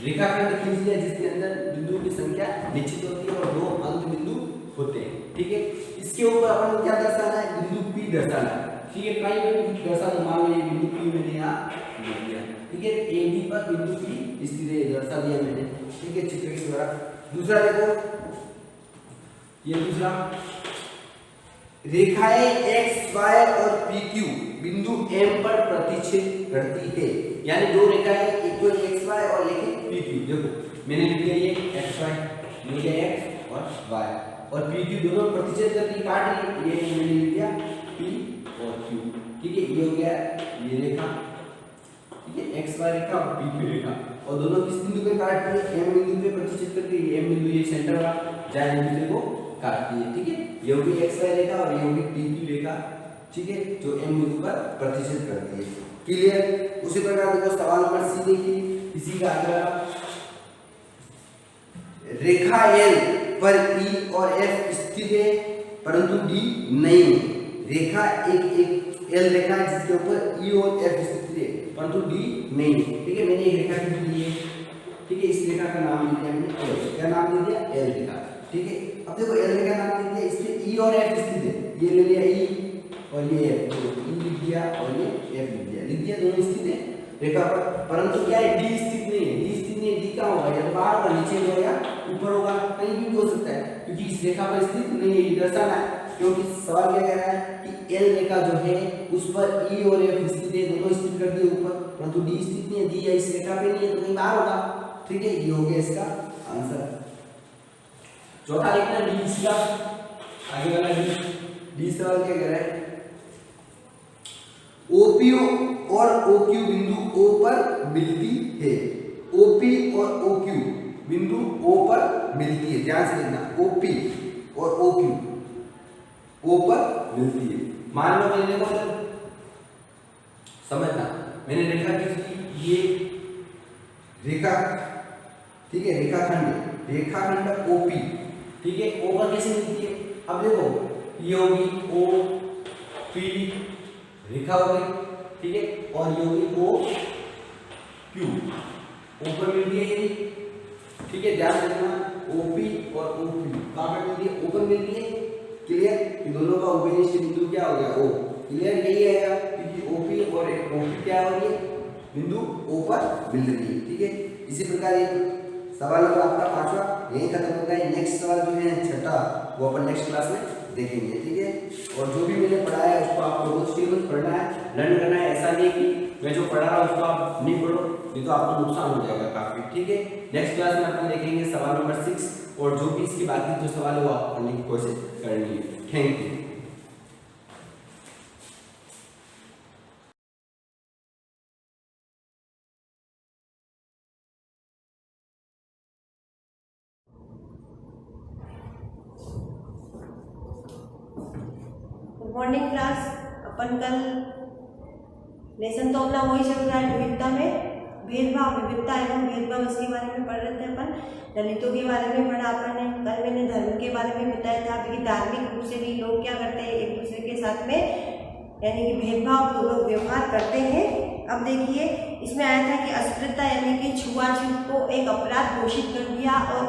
S7: रेखाखंड खींच लिया जिसके अंदर बिंदु की संख्या निश्चित होती है और दो अंत बिंदु होते हैं। ठीक है, इसके ऊपर अपन को क्या दर्शाना है? बिंदु P दर्शाना है। ठीक है, कहीं भी दर्शा, मान लो ये बिंदु P मैंने यहाँ लिख दिया। ठीक है, AB पर बिंदु P स्थित है, दर्शा दिया मैंने। ठीक है, चित्र के द्वारा। दूसरा देखो, ये दूसरा, रेखाएं x, y और PQ बिंदु M पर प्रतिच्छेद करती है। यानी दो रेखाएं, एक तो x, y और एक PQ। देखो मैंने लिख दिया ये x, y, ये x और y, और PQ दोनों प्रतिच्छेद करती, काट ली। ये मैंने लिख दिया P और Q। ठीक है, ये हो गया ये रेखा। ठीक है, x, y रेखा और PQ रेखा, और दोनों किस बिंदु पे काट रही है? M बिंदु पे प्रतिच्छेद करती है। M बिंदु ये सेंटर वाला जहाँ एक दूसरे को काटती है। ठीक है, ये होगी x, y रेखा और ये होगी PQ रेखा। ठीक है, जो M बिंदु पर प्रतिच्छेद करती है। क्लियर? उसी प्रकार देखो सवाल नंबर C देखिए, इसी का अगला, रेखा L पर E और F स्थित है परंतु D नहीं है। रेखा एक L रेखा है जिसके ऊपर E और F स्थित है परंतु D नहीं है। ठीक है, मैंने एक रेखा खींच ली है। ठीक है, इस रेखा का नाम दे दिया मैंने L। क्या नाम दे दिया? L रेखा। ठीक है, अब देखो L रेखा नाम दे दिया, इसमें E और F स्थित है। ये ले लिया E और ये F, E लिख दिया और ये F लिख दिया, दोनों स्थित है रेखा पर, परंतु क्या है? D स्थित नहीं है। D स्थित नहीं है, D कहाँ होगा? या तो बाहर होगा, नीचे होगा या ऊपर होगा, कहीं भी हो सकता है, क्योंकि इस रेखा पर स्थित नहीं है, ये दर्शाना है। क्योंकि सवाल क्या कह रहा है कि एल रेखा जो है उस पर ई और एफ स्थित है, दोनों स्थित कर दिए ऊपर, परंतु डी स्थित नहीं है, डी इस रेखा पे नहीं है तो कहीं बाहर होगा। ठीक है, ये हो गया इसका आंसर। चौथा देखना डी इसका आगे वाला डी सवाल क्या कह रहा है, ओपी और ओक्यू बिंदु ओ पर मिलती है। ओपी और ओक्यू बिंदु ओ पर मिलती है, ध्यान से देखना, ओपी और ओक्यू ओ पर मिलती है। मान लो मैंने देखो समझना, मैंने रेखा खींची, ये रेखा, ठीक है, रेखाखंड ओपी, ठीक है, ओ पर कैसे मिलती है। अब देखो ये होगी ओ पी रेखा हो गई, ठीक है, और ये होगी ओ क्यू, ओ पर मिलती है ये, ठीक है, ध्यान रखना, ओपी और ओ क्यू कहाँ पर मिलती है, ओ पर मिलती है। क्लियर, कि दोनों का उभयनिष्ठ बिंदु क्या हो गया, ओ। क्लियर, यही आएगा, क्योंकि ओपी और ओपी क्या हो रही है, बिंदु ओ पर मिल रही है। ठीक है, इसी प्रकार एक सवाल होगा आपका पांचवा, यही खत्म होता है। नेक्स्ट सवाल जो है छठा, वो अपन नेक्स्ट क्लास में देखेंगे। ठीक है, और जो भी मैंने पढ़ाया है उसको आपको रोज की रोज पढ़ना है, लर्न करना है। ऐसा नहीं कि मैं जो पढ़ा रहा हूँ उसको आप नहीं पढ़ो, नहीं तो आपको नुकसान हो जाएगा काफी। ठीक है, नेक्स्ट क्लास में अपन देखेंगे सवाल नंबर 6, और जो भी इसकी बाकी जो सवाल है वो आप करने की कोशिश करनी है। Thank you.
S8: Good morning class. अपन कल लेसन तो अपना वही चल रहा है, विविधता में भेदभाव, विविधता एवं भेदभाव, इसके बारे में पढ़ रहे थे अपन। दलितों के बारे में पढ़ा अपन ने। कल मैंने धर्म के बारे में बताया था कि धार्मिक रूप से भी लोग क्या करते हैं, एक दूसरे के साथ में यानी कि भेदभाव पूर्वक व्यवहार करते हैं। अब देखिए इसमें आया था कि अस्पृश्यता यानी कि छुआछूत को एक अपराध घोषित कर दिया, और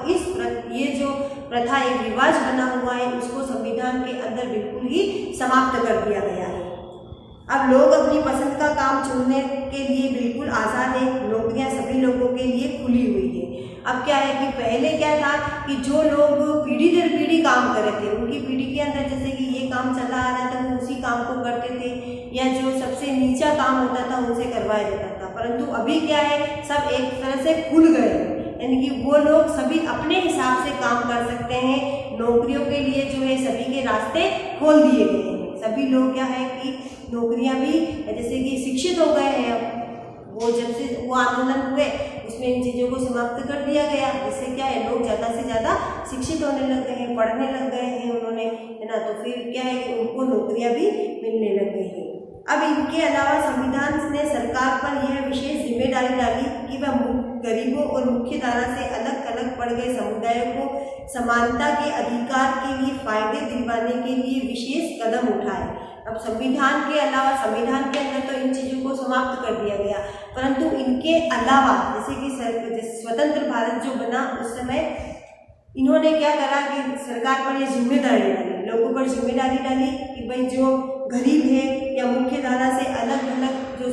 S8: ये जो प्रथा एक रिवाज बना हुआ है उसको संविधान के अंदर बिल्कुल ही समाप्त कर दिया गया है। अब लोग अपनी पसंद का काम चुनने के लिए बिल्कुल आज़ाद है, नौकरियां सभी लोगों के लिए खुली हुई है। अब क्या है कि पहले क्या था कि जो लोग पीढ़ी दर पीढ़ी काम कर रहे थे, उनकी पीढ़ी के अंदर जैसे कि ये काम चला आ रहा था वो उसी काम को करते थे, या जो सबसे नीचा काम होता था उनसे करवाया जाता था। परंतु अभी क्या है, सब एक तरह से खुल गए, यानी कि वो लोग सभी अपने हिसाब से काम कर सकते हैं। नौकरियों के लिए जो है सभी के रास्ते खोल दिए गए हैं। सभी लोग क्या है कि नौकरियां भी जैसे कि शिक्षित हो गए हैं। अब वो जब से वो आंदोलन हुए उसमें इन चीज़ों को समाप्त कर दिया गया, जिससे क्या है लोग ज़्यादा से ज़्यादा शिक्षित होने लग गए हैं, पढ़ने लग गए हैं उन्होंने, है ना। तो फिर क्या है कि उनको नौकरियां भी मिलने लग गई हैं। अब इनके अलावा संविधान ने सरकार पर यह विशेष जिम्मेदारी डाली कि वह गरीबों और मुख्य धारा से अलग अलग पड़ गए समुदायों को समानता के अधिकार के लिए फायदे दिलवाने के लिए विशेष कदम उठाए। अब संविधान के अलावा, संविधान के अंदर तो इन चीज़ों को समाप्त कर दिया गया, परंतु इनके अलावा जैसे कि स्वतंत्र भारत जो बना उस समय इन्होंने क्या करा कि सरकार पर यह जिम्मेदारी डाली, लोगों पर जिम्मेदारी डाली कि भाई जो गरीब है या मुख्य धारा से अलग अलग जो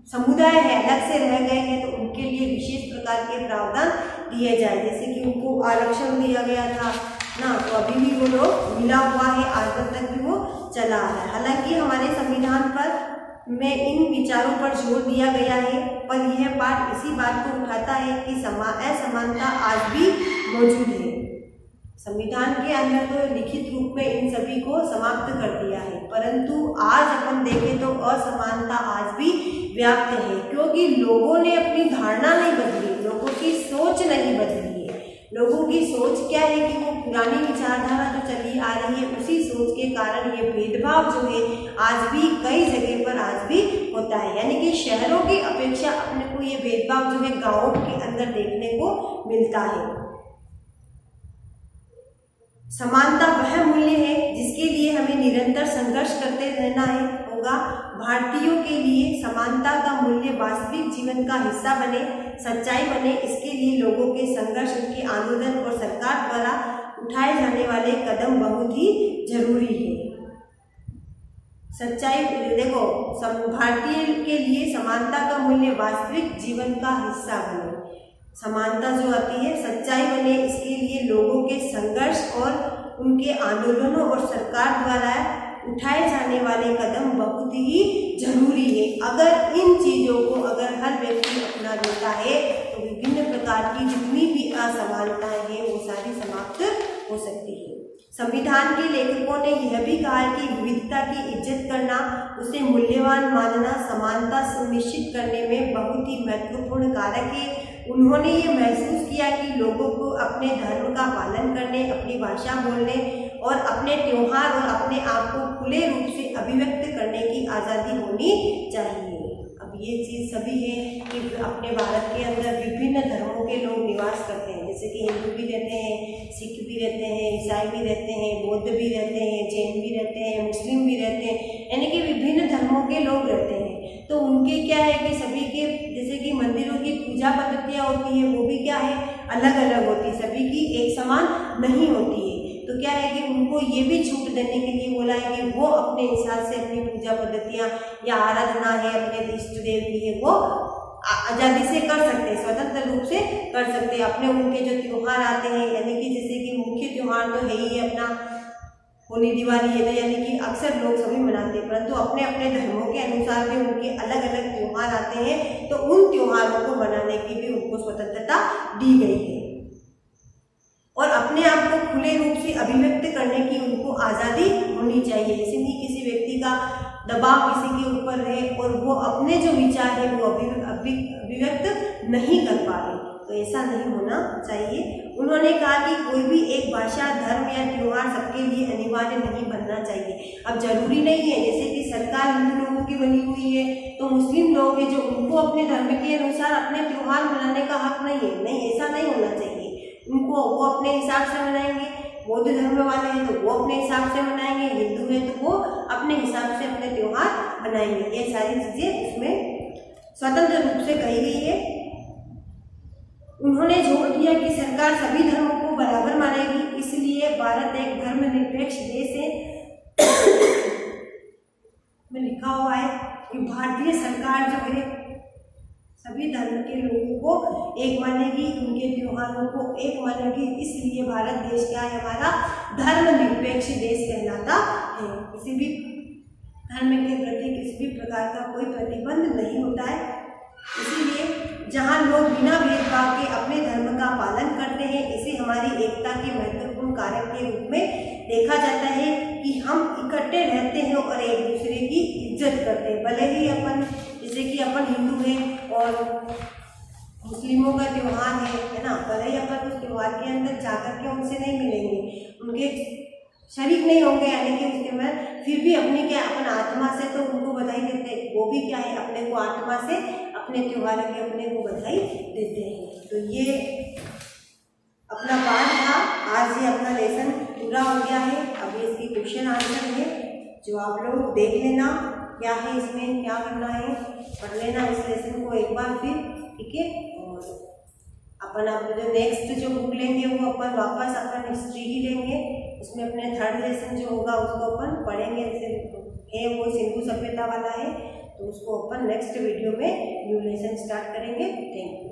S8: समुदाय है, अलग से रह गए हैं, तो उनके लिए विशेष प्रकार के प्रावधान दिए जाए। जैसे कि उनको आरक्षण दिया गया था ना, तो अभी भी वो लोग मिला हुआ है, आज तक भी वो चला आ रहा है। हालांकि हमारे संविधान पर में इन विचारों पर जोर दिया गया है, पर यह पाठ इसी बात को उठाता है कि असमानता आज भी मौजूद है। संविधान के अंदर तो लिखित रूप में इन सभी को समाप्त कर दिया है, परंतु आज अपन देखें तो असमानता आज भी व्याप्त है, क्योंकि लोगों ने अपनी धारणा नहीं बदली, लोगों की सोच नहीं बदली है। लोगों की सोच क्या है कि वो पुरानी विचारधारा जो चली आ रही है उसी सोच के कारण ये भेदभाव जो है आज भी कई जगह पर आज भी होता है। यानी कि शहरों की अपेक्षा अपने को ये भेदभाव जो है गाँवों के अंदर देखने को मिलता है। समानता वह मूल्य है जिसके लिए हमें निरंतर संघर्ष करते रहना होगा। भारतीयों के लिए समानता का मूल्य वास्तविक जीवन का हिस्सा बने, सच्चाई बने, इसके लिए लोगों के संघर्ष, उनके आंदोलन और सरकार द्वारा उठाए जाने वाले कदम बहुत ही जरूरी है। सच्चाई देखो, भारतीय के लिए समानता का मूल्य वास्तविक जीवन का हिस्सा बने। समानता जो आती है, सच्चाई बने, इसके लिए लोगों के संघर्ष और उनके आंदोलनों और सरकार द्वारा उठाए जाने वाले कदम बहुत ही जरूरी है। अगर इन चीज़ों को अगर हर व्यक्ति अपना लेता है तो विभिन्न प्रकार की जितनी भी असमानताएं हैं वो सारी समाप्त हो सकती है। संविधान के लेखकों ने यह भी कहा है कि विविधता की इज्जत करना, उसे मूल्यवान मानना समानता सुनिश्चित करने में बहुत ही महत्वपूर्ण कारक है। उन्होंने ये महसूस किया कि लोगों को अपने धर्म का पालन करने, अपनी भाषा बोलने और अपने त्योहार और अपने आप को खुले रूप से अभिव्यक्त करने की आज़ादी होनी चाहिए। अब ये चीज़ सभी है कि अपने भारत के अंदर विभिन्न धर्मों के लोग निवास करते हैं, जैसे कि हिंदू भी रहते हैं, सिख भी रहते हैं, ईसाई भी रहते हैं, बौद्ध भी रहते हैं, जैन भी रहते हैं, मुस्लिम भी रहते हैं, यानी कि विभिन्न धर्मों के लोग रहते हैं। तो उनके क्या है कि सभी के जैसे कि मंदिरों की पूजा पद्धतियाँ होती है वो भी क्या है अलग अलग होती है, सभी की एक समान नहीं होती है। तो क्या है कि उनको ये भी छूट देने के लिए बोला है कि वो अपने हिसाब से अपनी पूजा पद्धतियाँ या आराधना है, अपने इष्ट देव की है, वो आज़ादी से कर सकते हैं, स्वतंत्र रूप से कर सकते हैं। अपने उनके जो त्यौहार आते हैं, यानी कि जैसे कि मुख्य त्यौहार तो है ही अपना होली दिवाली है, तो यानी कि अक्सर लोग सभी मनाते हैं, परंतु अपने अपने धर्मों के अनुसार भी उनके अलग अलग त्यौहार आते हैं, तो उन त्योहारों को मनाने की भी उनको स्वतंत्रता दी गई है और अपने आप को खुले रूप से अभिव्यक्त करने की उनको आज़ादी होनी चाहिए। इसलिए किसी व्यक्ति का दबाव किसी के ऊपर रहे और वो अपने जो विचार है वो अभिव्यक्त नहीं कर पा रहे, तो ऐसा नहीं होना चाहिए। उन्होंने कहा कि कोई भी एक भाषा, धर्म या त्यौहार सबके लिए अनिवार्य नहीं बनना चाहिए। अब जरूरी नहीं है जैसे कि सरकार हिंदू लोगों की बनी हुई है तो मुस्लिम लोग हैं जो उनको अपने धर्म के अनुसार अपने त्यौहार मनाने का हक नहीं है, नहीं, ऐसा नहीं होना चाहिए। उनको वो अपने हिसाब से मनाएंगे, बौद्ध धर्म वाले हैं तो वो अपने हिसाब से मनाएंगे, हिंदू हैं तो वो अपने हिसाब से अपने त्यौहार मनाएंगे। ये सारी चीज़ें उसमें स्वतंत्र रूप से कही गई है। उन्होंने जोर दिया कि सरकार सभी धर्मों को बराबर मानेगी, इसलिए भारत एक धर्मनिरपेक्ष देश है। में लिखा हुआ है कि भारतीय सरकार जो है सभी धर्म के लोगों को एक मानेगी, उनके त्योहारों को एक मानेगी, इसलिए भारत देश क्या है, हमारा धर्मनिरपेक्ष देश कहलाता है। किसी भी धर्म के प्रति किसी भी प्रकार का कोई प्रतिबंध नहीं होता है। इसीलिए जहाँ लोग बिना भेदभाव के अपने धर्म का पालन करते हैं, इसे हमारी एकता के महत्वपूर्ण कारक के रूप में देखा जाता है कि हम इकट्ठे रहते हैं और एक दूसरे की इज्जत करते हैं। भले ही अपन जैसे कि अपन हिंदू हैं और मुस्लिमों का त्यौहार है ना, भले ही अपन उस त्यौहार के अंदर जाकर के उनसे नहीं मिलेंगे, उनके शरीक नहीं होंगे, यानी कि उसके बाद फिर भी अपनी क्या अपन आत्मा से तो उनको बधाई देते हैं, वो भी क्या है अपने को आत्मा से अपने त्यौहार की अपने को बधाई देते हैं। तो ये अपना पाठ था, आज ये अपना लेसन पूरा हो गया है। अभी इसकी क्वेश्चन आंसर है जो आप लोग देख लेना, क्या है इसमें क्या करना है, पढ़ लेना इस लेसन को एक बार फिर, ठीक है। और अपन अब जो नेक्स्ट जो बुक लेंगे वो अपन वापस अपन हिस्ट्री ही लेंगे, उसमें अपने थर्ड लेसन जो होगा उसको अपन पढ़ेंगे। जैसे है वो सिंधु सभ्यता वाला है तो उसको अपन नेक्स्ट वीडियो में न्यू लेसन स्टार्ट करेंगे। Thank you.